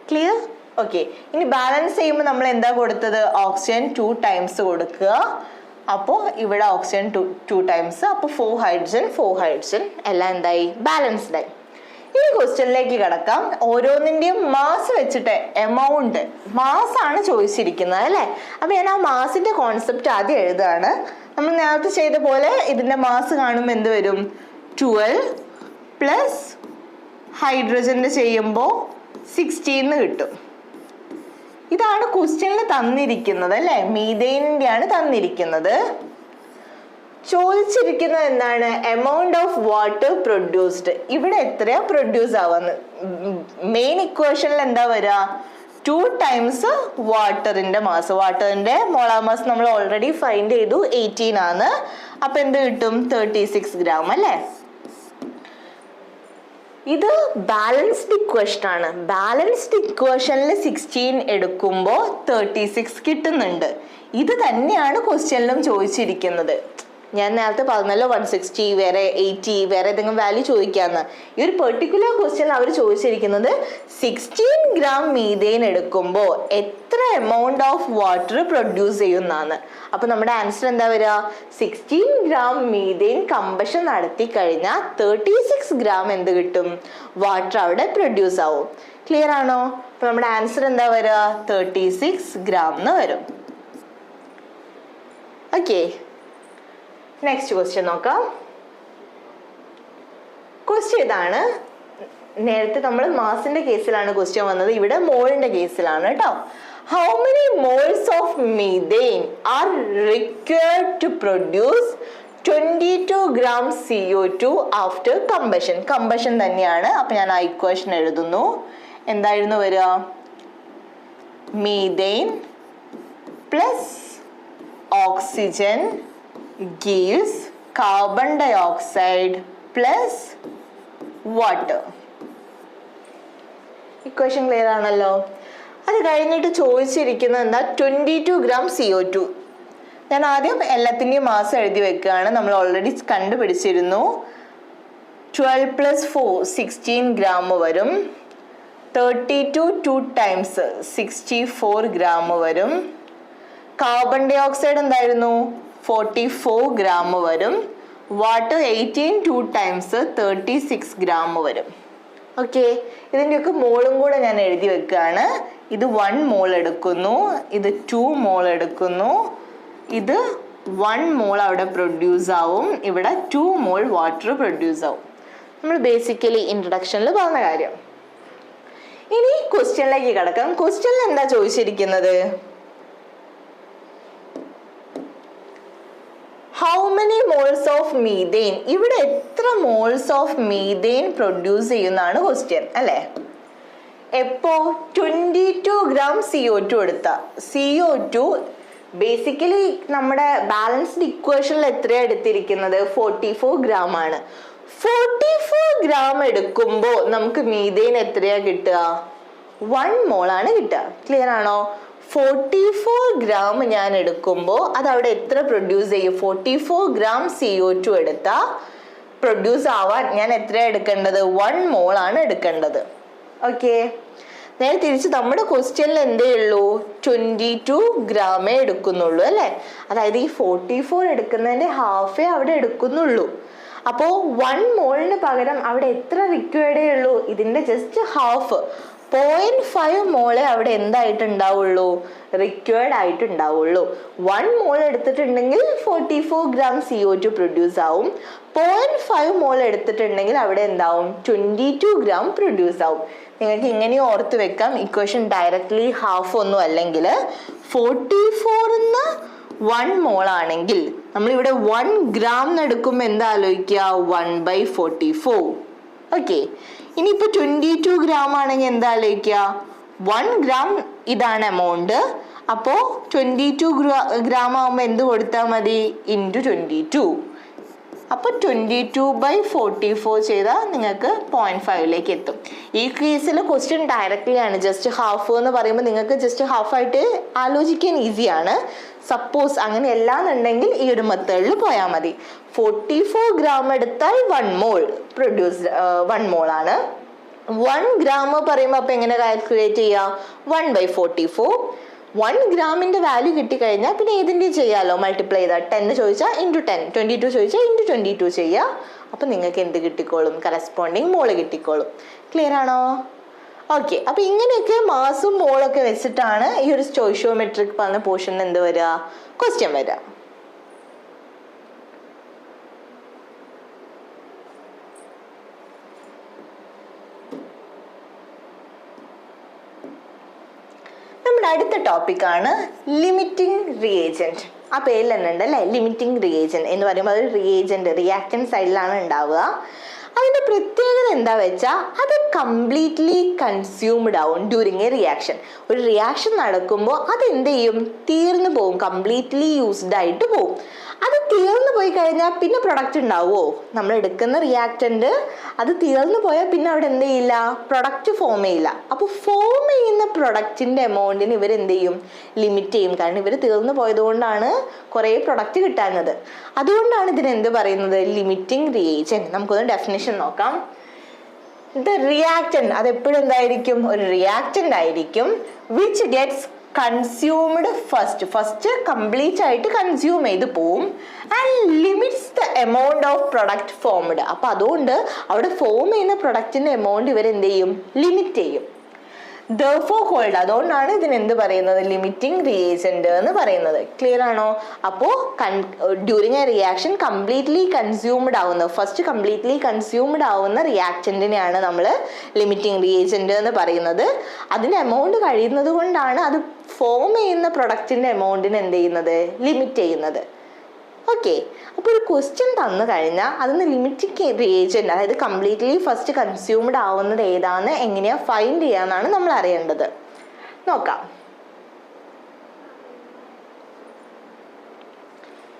ക്ലിയർ? ഓക്കെ. ഇനി ബാലൻസ് ചെയ്യുമ്പോൾ നമ്മൾ എന്താ കൊടുത്തത്? ഓക്സിജൻ 2 ടൈംസ് കൊടുക്കുക. അപ്പോൾ ഇവിടെ ഓക്സിജൻ 2 ടൈംസ്, അപ്പോൾ 4 ഹൈഡ്രജൻ എല്ലാം എന്തായി? ബാലൻസ്ഡ് ആയി. ഈ ക്വസ്റ്റ്യനിലേക്ക് കിടക്കാം. ഓരോന്നിന്റെയും മാസ് വെച്ചിട്ട് എമൗണ്ട്, മാസ് ആണ് ചോദിച്ചിരിക്കുന്നത് അല്ലെ. അപ്പൊ ഞാൻ ആ മാസിന്റെ കോൺസെപ്റ്റ് ആദ്യം എഴുതാണ്. നമ്മൾ നേരത്തെ ചെയ്ത പോലെ ഇതിന്റെ മാസ് കാണുമ്പോൾ എന്ത് വരും? 12 പ്ലസ് ഹൈഡ്രജന്റെ ചെയ്യുമ്പോൾ 16 കിട്ടും. ഇതാണ് ക്വസ്റ്റ്യനിൽ തന്നിരിക്കുന്നത് അല്ലെ. മീഥേനിന്റെ ആണ് തന്നിരിക്കുന്നത്. ചോദിച്ചിരിക്കുന്നത് എന്താണ്? Amount of water produced. ഇവിടെ എത്രയാ പ്രൊഡ്യൂസ് ആവുന്നത്? മെയിൻ ഇക്വേഷനിൽ എന്താ വരിക? 2 ടൈംസ് വാട്ടറിന്റെ മാസ്. വാട്ടറിന്റെ മോളാർ മാസ് നമ്മൾ ഓൾറെഡി ഫൈൻഡ് ചെയ്തു, 18 ആണ്. അപ്പൊ എന്ത് കിട്ടും? 36 ഗ്രാം അല്ലെ. ഇത് ബാലൻസ്ഡ് ഇക്വേഷൻ ആണ്. ബാലൻസ്ഡ് ഇക്വേഷനിൽ 16 എടുക്കുമ്പോൾ 36 കിട്ടുന്നുണ്ട്. ഇത് തന്നെയാണ് ക്വസ്റ്റ്യനിലും ചോദിച്ചിരിക്കുന്നത്. ഞാൻ നേരത്തെ പറഞ്ഞല്ലോ 160 വേറെ 80 വേറെ ഏതെങ്കിലും വാല്യൂ ചോദിക്കാന്ന്. ഈ ഒരു പെർട്ടിക്കുലർ ക്വസ്റ്റ്യൻ അവർ ചോദിച്ചിരിക്കുന്നത് 16 ഗ്രാം മീഥേൻ എടുക്കുമ്പോൾ എത്ര എമൗണ്ട് ഓഫ് വാട്ടർ പ്രൊഡ്യൂസ് ചെയ്യുന്നതാണ്. അപ്പൊ നമ്മുടെ ആൻസർ എന്താ വരിക? 16 ഗ്രാം മീഥേൻ കമ്പഷൻ നടത്തി കഴിഞ്ഞാൽ 36 ഗ്രാം എന്ത് കിട്ടും? വാട്ടർ അവിടെ പ്രൊഡ്യൂസ് ആവും. ക്ലിയർ ആണോ? അപ്പൊ നമ്മുടെ ആൻസർ എന്താ വരിക? 36 ഗ്രാം എന്ന് വരും. ഓക്കെ, നെക്സ്റ്റ് ക്വസ്റ്റ്യൻ നോക്കാം. ക്വസ്റ്റ്യൻ ഇതാണ്. നേരത്തെ നമ്മൾ മാസിന്റെ കേസിലാണ് ക്വസ്റ്റ്യൻ വന്നത്, ഇവിടെ മോളിന്റെ കേസിലാണ് കേട്ടോ. How many moles of methane are required to produce 22 gram CO2 after combustion? Combustion തന്നെയാണ്. അപ്പൊ ഞാൻ ആ ഇക്വേഷൻ എഴുതുന്നു. എന്തായിരുന്നു വരിക? Methane plus oxygen gives carbon dioxide plus water. Equation clear ആണല്ലോ. അത് കഴിഞ്ഞിട്ട് ചോദിച്ചിരിക്കുന്നത് എന്താ? 22 ഗ്രാം CO2. ഞാൻ ആദ്യം എല്ലാത്തിൻ്റെയും മാസം എഴുതി വെക്കുകയാണ്. നമ്മൾ ഓൾറെഡി കണ്ടുപിടിച്ചിരുന്നു. 12 + 4 16 ഗ്രാം വരും. 32 2 ടൈംസ് 64 ഗ്രാം വരും. കാർബൺ ഡൈ ഓക്സൈഡ് എന്തായിരുന്നു? 44 ഗ്രാം വരും. വാട്ടർ 18 2 ടൈംസ് 36 ഗ്രാം വരും. ഓക്കെ, ഇതിൻ്റെയൊക്കെ മോളും കൂടെ ഞാൻ എഴുതി വെക്കുകയാണ്. ഇത് 1 മോൾ എടുക്കുന്നു, ഇത് 2 മോൾ എടുക്കുന്നു, ഇത് 1 മോൾ അവിടെ പ്രൊഡ്യൂസ് ആവും, ഇവിടെ 2 മോൾ വാട്ടർ പ്രൊഡ്യൂസ് ആവും. നമ്മൾ ബേസിക്കലി ഇൻട്രഡക്ഷനിൽ പറഞ്ഞ കാര്യം. ഇനി ക്വസ്റ്റ്യനിലേക്ക് കിടക്കാം. ക്വസ്റ്റ്യനിൽ എന്താ ചോദിച്ചിരിക്കുന്നത്? How many moles of methane, ഇവിടെ എത്ര മോൾസ് ഓഫ് മീഥേൻ പ്രൊഡ്യൂസ് ചെയ്യുന്നതാണ് ക്വസ്റ്റ്യൻ അല്ലേ? എപ്പോ 22 ഗ്രാം CO2 എടുത്ത CO2 ബേസിക്കലി നമ്മുടെ ബാലൻസ്ഡ് ഇക്വേഷനിൽ എത്രയാണ് എടുത്തിരിക്കുന്നത്? 44 ഗ്രാം ആണ്. 44 ഗ്രാം എടുക്കുമ്പോൾ നമുക്ക് മീഥേൻ എത്രയാ കിട്ടുക? 1 മോളാണ് കിട്ടുക. ക്ലിയർ ആണോ? 44 ഗ്രാം ഞാൻ എടുക്കുമ്പോൾ അത് അവിടെ എത്ര പ്രൊഡ്യൂസ് ചെയ്യും? 44 ഗ്രാം CO2 എടുത്താൽ പ്രൊഡ്യൂസ് ആവാൻ ഞാൻ എത്ര എടുക്കേണ്ടത്? 1 മോളാണ് എടുക്കേണ്ടത്. ഓക്കെ, നേരെ തിരിച്ച് നമ്മുടെ ക്വസ്റ്റ്യനിൽ എന്തേ ഉള്ളൂ? 22 ഗ്രാമേ എടുക്കുന്നുള്ളൂ അല്ലേ? അതായത് ഈ 44 എടുക്കുന്നതിന്റെ ഹാഫേ അവിടെ എടുക്കുന്നുള്ളൂ. അപ്പോൾ 1 മോളിന് പകരം അവിടെ എത്ര റിക്വയർഡേ ഉള്ളൂ? ഇതിന്റെ ജസ്റ്റ് ഹാഫ് 0.5 മോളെ അവിടെ എന്തായിട്ടുണ്ടാവുള്ളൂ? റിക്വയർഡ് ആയിട്ടുണ്ടാവുള്ളൂ. 1 മോൾ എടുത്തിട്ടുണ്ടെങ്കിൽ 44 ഗ്രാം CO2 പ്രൊഡ്യൂസ് ആവും. 0.5 മോൾ എടുത്തിട്ടുണ്ടെങ്കിൽ അവിടെ എന്താവും? 22 ഗ്രാം പ്രൊഡ്യൂസ് ആവും. നിങ്ങൾക്ക് ഇങ്ങനെ ഓർത്ത് വെക്കാം. ഇക്വേഷൻ ഡയറക്ട്ലി ഹാഫ് ഒന്നും അല്ലെങ്കിൽ 44 1 മോൾ ആണെങ്കിൽ നമ്മളിവിടെ 1 ഗ്രാം എടുക്കുമ്പോൾ എന്താ ആലോചിക്കുക? 1/44. ഓക്കെ, ഇനിയിപ്പോ 22 ഗ്രാം ആണെങ്കിൽ എന്താ ആലോചിക്കുക? 1 ഗ്രാം ഇതാണ് എമൗണ്ട്. അപ്പോ 22 ഗ്രാം ആവുമ്പോൾ എന്ത് കൊടുത്താൽ മതി? ഇൻറ്റു 22. അപ്പോൾ 22/44 ചെയ്താൽ നിങ്ങൾക്ക് 0.5ലേക്ക് എത്തും. ഈ കേസിൽ ക്വസ്റ്റ്യൻ ഡയറക്റ്റ്ലി ആണ്. ജസ്റ്റ് ഹാഫ് എന്ന് പറയുമ്പോൾ നിങ്ങൾക്ക് ജസ്റ്റ് ഹാഫായിട്ട് ആലോചിക്കാൻ ഈസിയാണ്. സപ്പോസ് അങ്ങനെ എല്ലാന്നുണ്ടെങ്കിൽ ഈ ഒരു മെത്തേഡിൽ പോയാൽ മതി. 44 ഗ്രാം എടുത്താൽ 1 മോൾ പ്രൊഡ്യൂസ് 1 മോൾ ആണ്. 1 ഗ്രാം പറയുമ്പോൾ അപ്പൊ എങ്ങനെ കാൽക്കുലേറ്റ് ചെയ്യാം? 1/44. 1 ഗ്രാമിന്റെ വാല്യൂ കിട്ടിക്കഴിഞ്ഞാൽ പിന്നെ ഏതിൻ്റെയും ചെയ്യാമല്ലോ, മൾട്ടിപ്ലൈ ചെയ്താൽ. 10 ചോദിച്ചാൽ ഇൻറ്റു 10, 22 ചോദിച്ചാൽ ഇൻറ്റു 22 ചെയ്യുക. അപ്പൊ നിങ്ങൾക്ക് എന്ത് കിട്ടിക്കോളും? കറസ്പോണ്ടിങ് മോള് കിട്ടിക്കോളും. ക്ലിയർ ആണോ? ഓക്കെ, അപ്പൊ ഇങ്ങനെയൊക്കെ മാസും മോളൊക്കെ വെച്ചിട്ടാണ് ഈ ഒരു സ്റ്റോയിഷ്യോമെട്രിക് പറഞ്ഞ പോർഷനിൽ എന്ത് വരിക? ക്വസ്റ്റ്യൻ വരിക. നമ്മുടെ അടുത്ത ടോപ്പിക്കാണ് ലിമിറ്റിംഗ് റിയേജന്റ്. ആ പേരിൽ തന്നെ ഉണ്ട് അല്ലേ, ലിമിറ്റിംഗ് റിയേജന്റ് എന്ന് പറയുമ്പോൾ അത് റിയേജന്റ് റിയാക്ടന്റ് സൈഡിലാണ് ഉണ്ടാവുക. അതിന്റെ പ്രത്യേകത എന്താ വെച്ചാൽ അത് കംപ്ലീറ്റ്ലി കൺസ്യൂംഡ് ആവും ഡ്യൂറിങ് എ റിയാക്ഷൻ. ഒരു റിയാക്ഷൻ നടക്കുമ്പോൾ അത് എന്ത് ചെയ്യും? തീർന്നു പോകും, കംപ്ലീറ്റ്ലി യൂസ്ഡ് ആയിട്ട് പോകും. അത് തീർന്നു പോയി കഴിഞ്ഞാൽ പിന്നെ പ്രൊഡക്റ്റ് ഉണ്ടാവുമോ? നമ്മൾ എടുക്കുന്ന റിയാക്റ്റന്റ് അത് തീർന്നു പോയാൽ പിന്നെ അവിടെ എന്ത് ചെയ്യില്ല, പ്രൊഡക്റ്റ് ഫോം ചെയ്യില്ല. അപ്പോൾ ഫോം ചെയ്യുന്ന പ്രൊഡക്റ്റിന്റെ എമൗണ്ടിന് ഇവർ എന്ത് ചെയ്യും, ലിമിറ്റ് ചെയ്യും. കാരണം ഇവർ തീർന്നു പോയതുകൊണ്ടാണ് കുറേ പ്രൊഡക്റ്റ് കിട്ടാഞ്ഞത്. അതുകൊണ്ടാണ് ഇതിന് എന്ത് പറയുന്നത്, ലിമിറ്റിംഗ് റിയേജന്റ്. നമുക്കൊന്ന് ഡെഫിനിഷൻ നോക്കാം. ദ റിയാക്റ്റന്റ് അത് എപ്പോഴും എന്തായിരിക്കും, ഒരു റിയാക്റ്റന്റ് ആയിരിക്കും. Which gets consumed first complete ആയിട്ട് കൺസ്യൂം ചെയ്ത് പോവും. And limits the amount of product formed. അപ്പൊ അതുകൊണ്ട് അവിടെ ഫോം ചെയ്യുന്ന പ്രൊഡക്റ്റിന്റെ എമൗണ്ട് ഇവർ എന്ത് ചെയ്യും, ലിമിറ്റ് ചെയ്യും. therefore called, അതുകൊണ്ടാണ് ഇതിന് എന്ത് പറയുന്നത്, ലിമിറ്റിംഗ് റിയേജന്റ് എന്ന് പറയുന്നത്. ക്ലിയർ ആണോ? അപ്പോൾ during A reaction completely consumed ആവുന്ന, ഫസ്റ്റ് കംപ്ലീറ്റ്ലി കൺസ്യൂംഡ് ആവുന്ന റിയാക്റ്റന്റിനെയാണ് നമ്മൾ ലിമിറ്റിംഗ് റിയേജന്റ് എന്ന് പറയുന്നത്. അതിന്റെ എമൗണ്ട് കഴിയുന്നത് കൊണ്ടാണ് അത് ഫോം ചെയ്യുന്ന പ്രൊഡക്റ്റിന്റെ എമൗണ്ടിന് എന്ത് ചെയ്യുന്നത്, ലിമിറ്റ് ചെയ്യുന്നത്. ഓക്കെ, അപ്പോൾ ഒരു ക്വസ്റ്റ്യൻ തന്നു കഴിഞ്ഞാൽ അതിന് ലിമിറ്റിംഗ് റിയേജന്റ്, അതായത് കംപ്ലീറ്റ്ലി ഫസ്റ്റ് കൺസ്യൂംഡ് ആവുന്നത് ഏതാന്ന് എങ്ങനെയാ ഫൈൻഡ് ചെയ്യാന്നാണ് നമ്മൾ അറിയേണ്ടത്. നോക്കാം.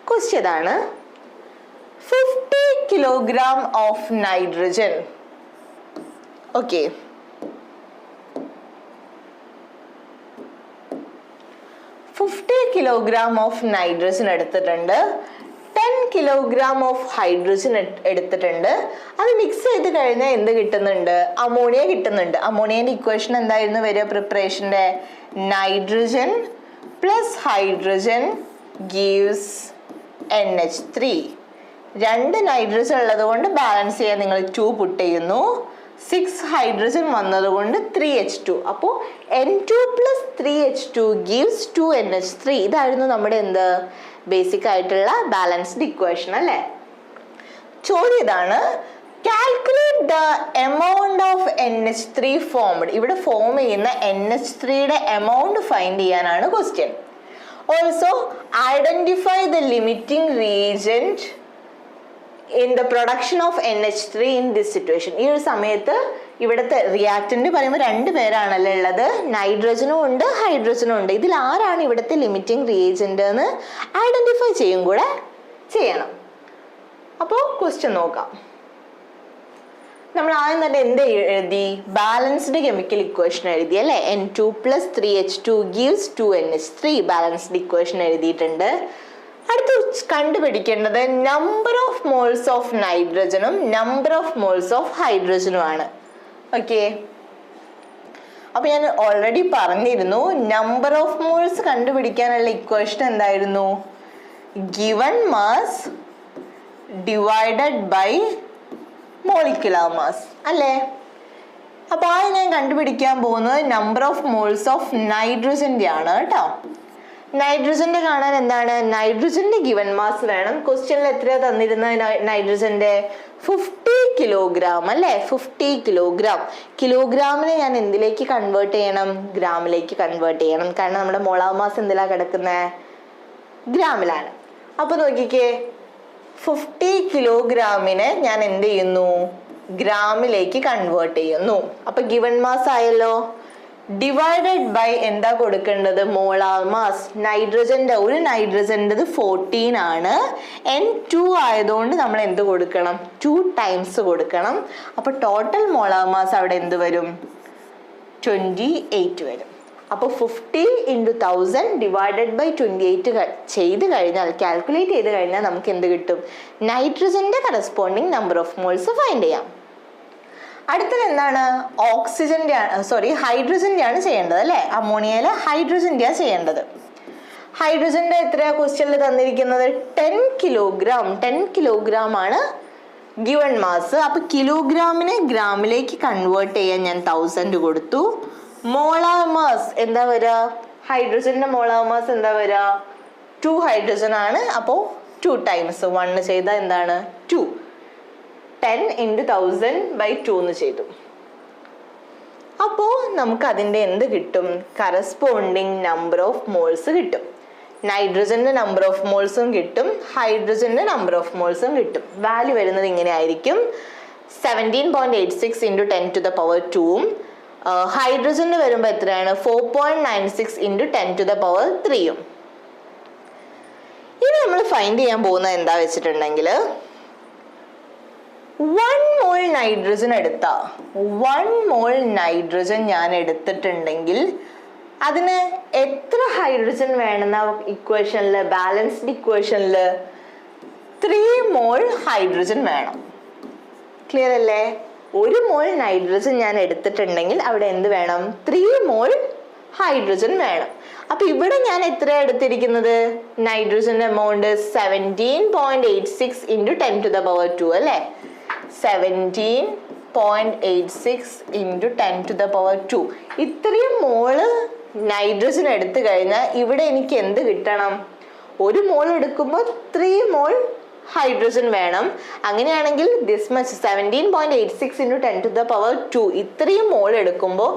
ക്വസ്റ്റ്യൻ ഇതാണ്, 50 kilogram of nitrogen. Okay, kilogram of nitrogen എടുത്തിട്ടുണ്ട്, 10 കിലോഗ്രാം ഓഫ് ഹൈഡ്രജൻ എടുത്തിട്ടുണ്ട്. അത് മിക്സ് ചെയ്ത് കഴിഞ്ഞാൽ എന്ത് കിട്ടുന്നുണ്ട്, അമോണിയ കിട്ടുന്നുണ്ട്. അമോണിയന്റെ ഇക്വേഷൻ എന്തായിരുന്നു വരിക പ്രിപ്പറേഷന്റെ, nitrogen plus hydrogen gives NH3. 2 nitrogen ഉള്ളത് കൊണ്ട് ബാലൻസ് ചെയ്യാൻ നിങ്ങൾ 2 പുട്ട് ചെയ്യുന്നു. 6 ഹൈഡ്രജൻ വന്നതുകൊണ്ട് 3H2. അപ്പോൾ N2 plus 3H2 gives 2NH3. ഇതായിരുന്നു നമ്മുടെ എന്ത്, ബേസിക് ആയിട്ടുള്ള ബാലൻസ്ഡ് ഇക്വേഷൻ അല്ലേ. ചോദ്യം ഇതാണ്, calculate the amount of NH3 formed. ഇവിടെ ഫോം ചെയ്യുന്ന NH3യുടെ എമൗണ്ട് ഫൈൻഡ് ചെയ്യാനാണ് question. Also identify the limiting reagent in the production of NH3 in this situation. ഈ ഒരു സമയത്ത് ഇവിടുത്തെ റിയാക്റ്റന്റ് പറയുമ്പോൾ 2 പേരാണല്ലോ ഉള്ളത്, നൈട്രജനും ഉണ്ട് ഹൈഡ്രജനും ഉണ്ട്. ഇതിൽ ആരാണ് ഇവിടുത്തെ ലിമിറ്റിംഗ് റിയേജന്റ് എന്ന് ഐഡന്റിഫൈ ചെയ്യും കൂടെ ചെയ്യണം. അപ്പോൾ ക്വസ്റ്റ്യൻ നോക്കാം. നമ്മൾ ആദ്യം തന്നെ എന്ത് എഴുതി, ബാലൻസ്ഡ് കെമിക്കൽ ഇക്വേഷൻ എഴുതി അല്ലേ. N2 plus 3H2 gives 2NH3 balanced equation എഴുതിയിട്ടുണ്ട്. അടുത്ത് കണ്ടുപിടിക്കേണ്ടത് നമ്പർ ഓഫ് മോൾസ് ഓഫ് നൈട്രജനും നമ്പർ ഓഫ് മോൾസ് ഓഫ് ഹൈഡ്രജനും ആണ്. ഓക്കെ, അപ്പൊ ഞാൻ ഓൾറെഡി പറഞ്ഞിരുന്നു, നമ്പർ ഓഫ് മോൾസ് കണ്ടുപിടിക്കാനുള്ള ഇക്വേഷൻ എന്തായിരുന്നു, given mass divided by molecular mass അല്ലേ. അപ്പൊ അത് ഞാൻ കണ്ടുപിടിക്കാൻ പോകുന്നത് നമ്പർ ഓഫ് മോൾസ് ഓഫ് നൈട്രജന്റെ ആണ് കേട്ടോ. നൈട്രജന്റെ കാണാൻ എന്താണ്, നൈട്രജന്റെ ഗിവൻ മാസ് വേണം. ക്വസ്റ്റ്യനിൽ എത്രയാ തന്നിരുന്ന നൈട്രജന്റെ, 50 കിലോഗ്രാം അല്ലെ. 50 കിലോഗ്രാം. കിലോഗ്രാമിനെ ഞാൻ എന്തിലേക്ക് കൺവേർട്ട് ചെയ്യണം, ഗ്രാമിലേക്ക് കൺവേർട്ട് ചെയ്യണം. കാരണം നമ്മുടെ മോളാർ മാസ് എന്തിലാ കിടക്കുന്നത്, ഗ്രാമിലാണ്. അപ്പൊ നോക്കിക്കേ, 50 കിലോഗ്രാമിനെ ഞാൻ എന്ത് ചെയ്യുന്നു, ഗ്രാമിലേക്ക് കൺവേർട്ട് ചെയ്യുന്നു. അപ്പൊ ഗിവൻ മാസ് ആയല്ലോ. ഡിവൈഡഡ് ബൈ എന്താ കൊടുക്കേണ്ടത്, മോളാർ മാസ്. നൈട്രജന്റെ ഒരു നൈട്രജൻ്റെത് 14 ആണ്. N2 ആയതുകൊണ്ട് നമ്മൾ എന്ത് കൊടുക്കണം, 2 ടൈംസ് കൊടുക്കണം. അപ്പൊ ടോട്ടൽ മോളാർ മാസ് അവിടെ എന്ത് വരും, 28 വരും. അപ്പോൾ 50 into 1000 ഡിവൈഡഡ് ബൈ 28 ചെയ്ത് കഴിഞ്ഞാൽ, കാൽക്കുലേറ്റ് ചെയ്ത് കഴിഞ്ഞാൽ നമുക്ക് എന്ത് കിട്ടും, നൈട്രജന്റെ corresponding number of moles find ചെയ്യാം. അടുത്തത് എന്താണ്, ഓക്സിജന്റെ ഹൈഡ്രജന്റെ ആണ് ചെയ്യേണ്ടത് അല്ലെ. അമോണിയയിലെ ഹൈഡ്രജന്റെ ചെയ്യേണ്ടത്. ഹൈഡ്രജന്റെ എത്രയാ ക്വസ്റ്റ്യനിൽ തന്നിരിക്കുന്നത്, 10 കിലോഗ്രാം. 10 കിലോഗ്രാം ആണ് ഗിവൺ മാസ്. അപ്പൊ കിലോഗ്രാമിനെ ഗ്രാമിലേക്ക് കൺവേർട്ട് ചെയ്യാൻ ഞാൻ 1000 കൊടുത്തു. മോളാർ മാസ് എന്താ വരിക, ഹൈഡ്രജന്റെ മോളാർ മാസ് എന്താ വരിക, 2 ഹൈഡ്രജൻ ആണ്. അപ്പോൾ 2 ടൈംസ് 1 ചെയ്താൽ എന്താണ് 2. 10 into 1000 by 2 എന്ന് ചെയ്തു. അപ്പോൾ നമുക്ക് അതിൻ്റെ എന്ത് കിട്ടും, കറസ്പോണ്ടിങ് നമ്പർ ഓഫ് മോൾസ് കിട്ടും. നൈട്രജന്റെ നമ്പർ ഓഫ് മോൾസും കിട്ടും, ഹൈഡ്രജന്റെ നമ്പർ ഓഫ് മോൾസും കിട്ടും. വാല്യൂ വരുന്നത് ഇങ്ങനെ ആയിരിക്കും, 17.86 into 10 to the power 2. ഹൈഡ്രജന് വരുമ്പോൾ എത്രയാണ്, 4.96 into 10 to the power 3. ഇനി നമ്മൾ ഫൈൻഡ് ചെയ്യാൻ പോകുന്നത് എന്താ വെച്ചിട്ടുണ്ടെങ്കിൽ 1 മോൾ നൈട്രജൻ എടുത്താ 1 മോൾ നൈട്രജൻ ഞാൻ എടുത്തിട്ടുണ്ടെങ്കിൽ അതിന് എത്ര ഹൈഡ്രജൻ വേണമെന്ന ഇക്വേഷനിൽ, ബാലൻസ്ഡ് ഇക്വേഷനിൽ 3 മോൾ ഹൈഡ്രജൻ വേണം. ക്ലിയർ അല്ലേ? 1 മോൾ നൈട്രജൻ ഞാൻ എടുത്തിട്ടുണ്ടെങ്കിൽ അവിടെ എന്ത് വേണം? 3 മോൾ ഹൈഡ്രജൻ വേണം. അപ്പൊ ഇവിടെ ഞാൻ എത്ര എടുത്തിരിക്കുന്നത്? നൈട്രജൻ എമൗണ്ട് 17.86 ഇൻറ്റു 10⁻², അല്ലേ? 17.86 ഇൻറ്റു 10⁻². ഇത്രയും മോള് നൈട്രജൻ എടുത്തു കഴിഞ്ഞാൽ ഇവിടെ എനിക്ക് എന്ത് കിട്ടണം? 1 മോൾ എടുക്കുമ്പോൾ 3 മോൾ ഹൈഡ്രജൻ വേണം. അങ്ങനെയാണെങ്കിൽ ദിസ് മച്ച് 17.86 ഇൻറ്റു 10⁻², ഇത്രയും മോൾ എടുക്കുമ്പോൾ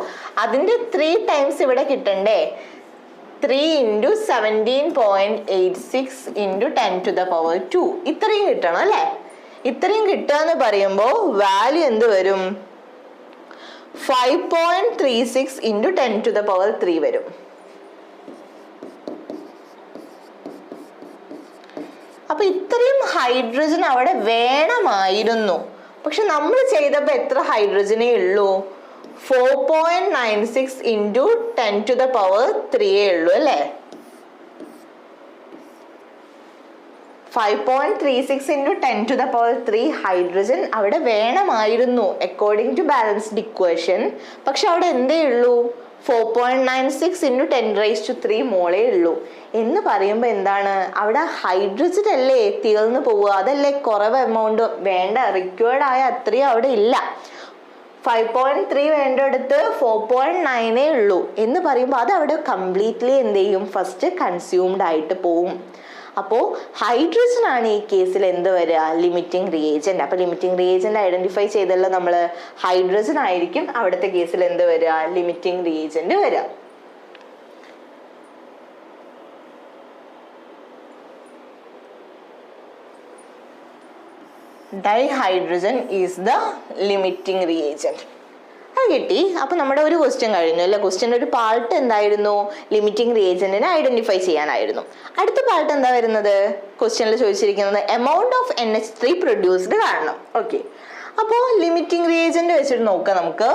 അതിൻ്റെ 3 ടൈംസ് ഇവിടെ കിട്ടണ്ടേ? 3 ഇൻറ്റു 17.86 ഇൻറ്റു 10⁻², ഇത്രയും കിട്ടണം, അല്ലേ? ഇത്രയും കിട്ടുക എന്ന് പറയുമ്പോൾ വാല്യൂ എന്ത് വരും? 5.36 ഇൻറ്റു 10⁻³ വരും. അപ്പൊ ഇത്രയും ഹൈഡ്രജൻ അവിടെ വേണമായിരുന്നു. പക്ഷെ നമ്മൾ ചെയ്തപ്പോൾ എത്ര ഹൈഡ്രജനേ ഉള്ളൂ? 4.96 ഇൻറ്റു 10⁻³ ഉള്ളൂ, അല്ലേ? 5.36 ഇൻറ്റു 10⁻³ ഹൈഡ്രജൻ അവിടെ വേണമായിരുന്നു അക്കോർഡിംഗ് ടു ബാലൻസ്ഡ് ഇക്വേഷൻ. പക്ഷെ അവിടെ എന്തേ ഉള്ളൂ? 4.96 ഇൻറ്റു 10⁻³ മോളേ ഉള്ളൂ. എന്ന് പറയുമ്പോൾ എന്താണ്? അവിടെ ഹൈഡ്രജൻ അല്ലേ തീർന്നു പോവുക, അതല്ലേ കുറവ് എമൗണ്ട്, വേണ്ട റിക്വയർഡ് ആയ അത്രയും അവിടെ ഇല്ല. 5.3 വേണ്ടടുത്ത് 4.9 ഉള്ളൂ എന്ന് പറയുമ്പോൾ അത് അവിടെ കംപ്ലീറ്റ്ലി എന്ത് ചെയ്യും? ഫസ്റ്റ് കൺസ്യൂംഡ് ആയിട്ട് പോവും. അപ്പോൾ ഹൈഡ്രജൻ ആണ് ഈ കേസിൽ എന്ത് വരിക? Limiting reagent. അപ്പൊ ലിമിറ്റിംഗ് റിയേജന്റ് ഐഡന്റിഫൈ ചെയ്തല്ലോ നമ്മൾ, ഹൈഡ്രജൻ ആയിരിക്കും അവിടുത്തെ കേസിൽ എന്ത് വരിക? ലിമിറ്റിംഗ് റിയേജന്റ് വരിക. Dihydrogen is the limiting reagent. അത് കിട്ടി. അപ്പൊ നമ്മുടെ ഒരു ക്വസ്റ്റ്യൻ കഴിഞ്ഞു, അല്ലെ? ക്വസ്റ്റ്യൻ്റെ ഒരു പാർട്ട് എന്തായിരുന്നു? ലിമിറ്റിംഗ് റിയേജന്റിനെ ഐഡന്റിഫൈ ചെയ്യാനായിരുന്നു. അടുത്ത പാർട്ട് എന്താ വരുന്നത്? ക്വസ്റ്റ്യനിൽ ചോദിച്ചിരിക്കുന്നത് എമൗണ്ട് ഓഫ് NH3 പ്രൊഡ്യൂസ്ഡ് കാണണം. ഓക്കെ, അപ്പോൾ ലിമിറ്റിംഗ് റിയേജന്റ് വെച്ചിട്ട് നോക്കാം നമുക്ക്.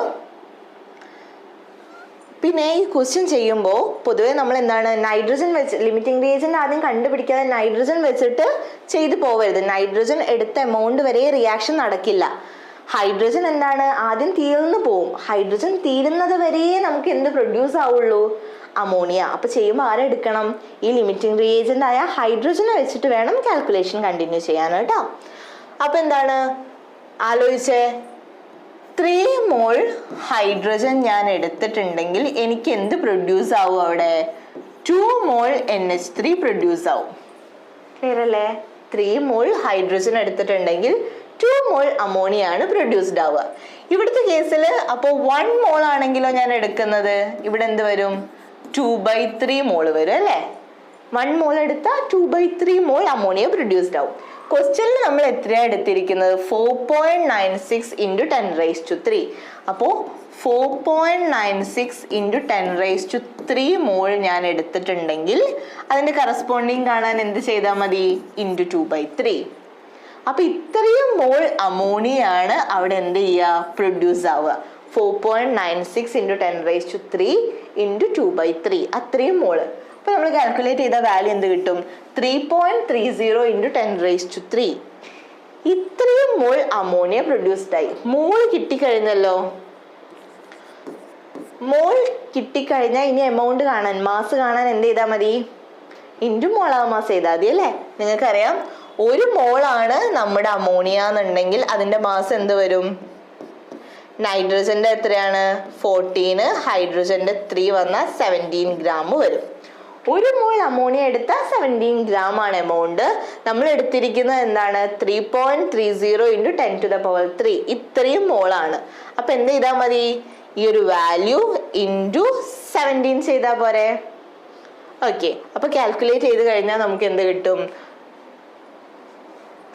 പിന്നെ ഈ ക്വസ്റ്റ്യൻ ചെയ്യുമ്പോൾ പൊതുവെ നമ്മൾ എന്താണ്, നൈട്രജൻ വെച്ച് ലിമിറ്റിംഗ് റിയേജന്റ് ആദ്യം കണ്ടുപിടിക്കാതെ നൈട്രജൻ വെച്ചിട്ട് ചെയ്തു പോവരുത്. നൈട്രജൻ എടുത്ത എമൗണ്ട് വരെ റിയാക്ഷൻ നടക്കില്ല. ഹൈഡ്രജൻ എന്താണ്, ആദ്യം തീർന്നു പോവും. ഹൈഡ്രജൻ തീരുന്നത് വരെ നമുക്ക് എന്ത് പ്രൊഡ്യൂസ് ആവുള്ളൂ? അമോണിയ. അപ്പൊ ചെയ്യുമ്പോൾ ആരെടുക്കണം? ഈ ലിമിറ്റിംഗ് റിയേജന്റ് ആയ ഹൈഡ്രജനെ വെച്ചിട്ട് വേണം കാൽക്കുലേഷൻ കണ്ടിന്യൂ ചെയ്യാൻ, കേട്ടോ. അപ്പൊ എന്താണ് ആലോചിച്ചേ? 3 മോൾ ഹൈഡ്രജൻ ഞാൻ എടുത്തിട്ടുണ്ടെങ്കിൽ എനിക്ക് എന്ത് പ്രൊഡ്യൂസ് ആവും അവിടെ? 2 മോൾ NH3 പ്രൊഡ്യൂസ് ആവും. ക്ലിയർ അല്ലേ? 3 മോൾ ഹൈഡ്രജൻ എടുത്തിട്ടുണ്ടെങ്കിൽ 2 മോൾ അമോണിയ ആണ് പ്രൊഡ്യൂസ്ഡ് ആവുക. ഇവിടുത്തെ കേസിൽ അപ്പോൾ 1 മോൾ ആണെങ്കിലോ ഞാൻ എടുക്കുന്നത്, ഇവിടെ എന്ത് വരും? 2/3 മോൾ വരും, അല്ലേ? 1 മോൾ എടുത്താൽ 2/3 മോൾ അമോണിയ പ്രൊഡ്യൂസ്ഡ് ആവും. ക്വസ്റ്റ്യനിൽ നമ്മൾ എത്രയാണ് എടുത്തിരിക്കുന്നത്? 4.96 ഇൻറ്റു 10⁻³ അപ്പോൾ 4.96 ഇൻറ്റു 10⁻³ മോൾ ഞാൻ എടുത്തിട്ടുണ്ടെങ്കിൽ അതിന്റെ കറസ്പോണ്ടിങ് കാണാൻ എന്ത് ചെയ്താൽ മതി? ഇൻറ്റു 2/3. അപ്പൊ ഇത്രയും മോൾ അമോണിയാണ് അവിടെ എന്ത് ചെയ്യുക? പ്രൊഡ്യൂസ് ആവുക. 4.96 ഇൻറ്റു 10⁻³ ഇൻറ്റു 2/3, അത്രയും മോള്. അപ്പൊ നമ്മൾ കാൽക്കുലേറ്റ് ചെയ്ത വാല്യൂ എന്ത് കിട്ടും? 3.30 ഇൻറ്റു 10⁻³. ഇത്രയും മോൾ അമോണിയ പ്രൊഡ്യൂസ്ഡ് ആയി. മോൾ കിട്ടിക്കഴിഞ്ഞല്ലോ. മോൾ കിട്ടിക്കഴിഞ്ഞാൽ ഇനി എമൗണ്ട് കാണാൻ, മാസ് കാണാൻ എന്ത് ചെയ്താൽ മതി? ഇൻറ്റു മോളാർ മാസ് ചെയ്താൽ മതി, അല്ലേ? നിങ്ങൾക്കറിയാം 1 മോളാണ് നമ്മുടെ അമോണിയ എന്നുണ്ടെങ്കിൽ അതിന്റെ മാസ് എന്ത് വരും? നൈട്രജന്റെ എത്രയാണ്? 14, ഹൈഡ്രജന്റെ 3 വന്നാൽ 17 ഗ്രാം വരും. 1 മോൾ അമോണിയ എടുത്താൽ 17 ഗ്രാം ആണ് എമൗണ്ട്. നമ്മൾ എടുത്തിരിക്കുന്നത് എന്താണ്? 3.30 ഇൻറ്റു 10⁻³ ഇത്രയും മോളാണ്. അപ്പൊ എന്ത് ചെയ്താൽ മതി? ഈ ഒരു വാല്യൂ ഇൻറ്റു 17 ചെയ്താൽ പോരെ? ഓക്കെ, അപ്പൊ കാൽക്കുലേറ്റ് ചെയ്ത് കഴിഞ്ഞാൽ നമുക്ക് എന്ത് കിട്ടും?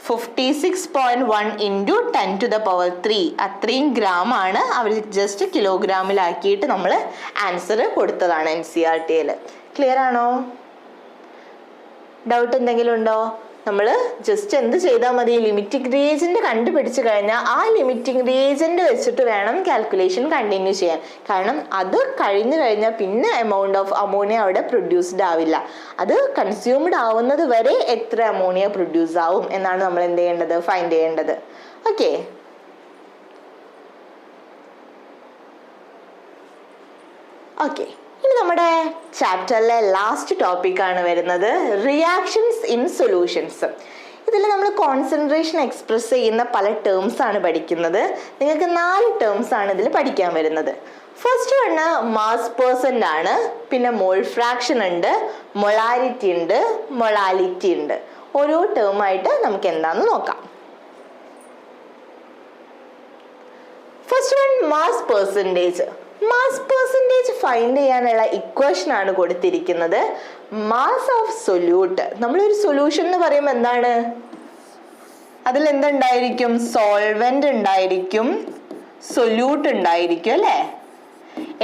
56.1 ഇൻറ്റു 10⁻³ അത്രയും ഗ്രാം ആണ്. അവർ ജസ്റ്റ് കിലോഗ്രാമിലാക്കിയിട്ട് നമ്മൾ ആൻസർ കൊടുത്തതാണ് NCERT. ക്ലിയർ ആണോ? ഡൗട്ട് എന്തെങ്കിലും ഉണ്ടോ? നമ്മൾ ജസ്റ്റ് എന്ത് ചെയ്താൽ മതി, ലിമിറ്റിംഗ് റിയേജന്റ് കണ്ടുപിടിച്ചു കഴിഞ്ഞാൽ ആ ലിമിറ്റിംഗ് റിയേജന്റ് വെച്ചിട്ട് വേണം കാൽക്കുലേഷൻ കണ്ടിന്യൂ ചെയ്യാൻ. കാരണം അത് കഴിഞ്ഞു കഴിഞ്ഞാൽ പിന്നെ എമൗണ്ട് ഓഫ് അമോണിയ അവിടെ പ്രൊഡ്യൂസ്ഡ് ആവില്ല. അത് കൺസ്യൂംഡ് ആവുന്നത് വരെ എത്ര അമോണിയ പ്രൊഡ്യൂസ് ആവും എന്നാണ് നമ്മൾ എന്ത് ചെയ്യേണ്ടത്, ഫൈൻഡ് ചെയ്യേണ്ടത്. Okay, okay. ഇനി നമ്മുടെ ചാപ്റ്ററിലെ ലാസ്റ്റ് ടോപ്പിക്കാണ് വരുന്നത്, റിയാക്ഷൻസ് ഇൻ സൊല്യൂഷൻസ്. ഇതിൽ നമ്മൾ കോൺസെൻട്രേഷൻ എക്സ്പ്രസ് ചെയ്യുന്ന പല ടേംസ് ആണ് പഠിക്കുന്നത്. നിങ്ങൾക്ക് 4 ടേംസ് ആണ് ഇതിൽ പഠിക്കാൻ വരുന്നത്. ഫസ്റ്റ് വണ് മാസ് പെർസെന്റ് ആണ്, പിന്നെ മോൾ ഫ്രാക്ഷൻ ഉണ്ട്, മൊളാരിറ്റി ഉണ്ട്, മൊളാലിറ്റി ഉണ്ട്. ഓരോ ടേം ആയിട്ട് നമുക്ക് എന്താന്ന് നോക്കാം. First one mass percentage. Mass percentage find ചെയ്യാനുള്ള ഇക്വേഷൻ ആണ് കൊടുത്തിരിക്കുന്നത്. മാസ് ഓഫ് സൊല്യൂട്ട്, നമ്മളൊരു സൊല്യൂഷൻ എന്ന് പറയുമ്പോൾ എന്താണ്, അതിൽ എന്തുണ്ടായിരിക്കും, സോൾവെന്റ് ഉണ്ടായിരിക്കും, സൊല്യൂട്ട് ഉണ്ടായിരിക്കും അല്ലേ.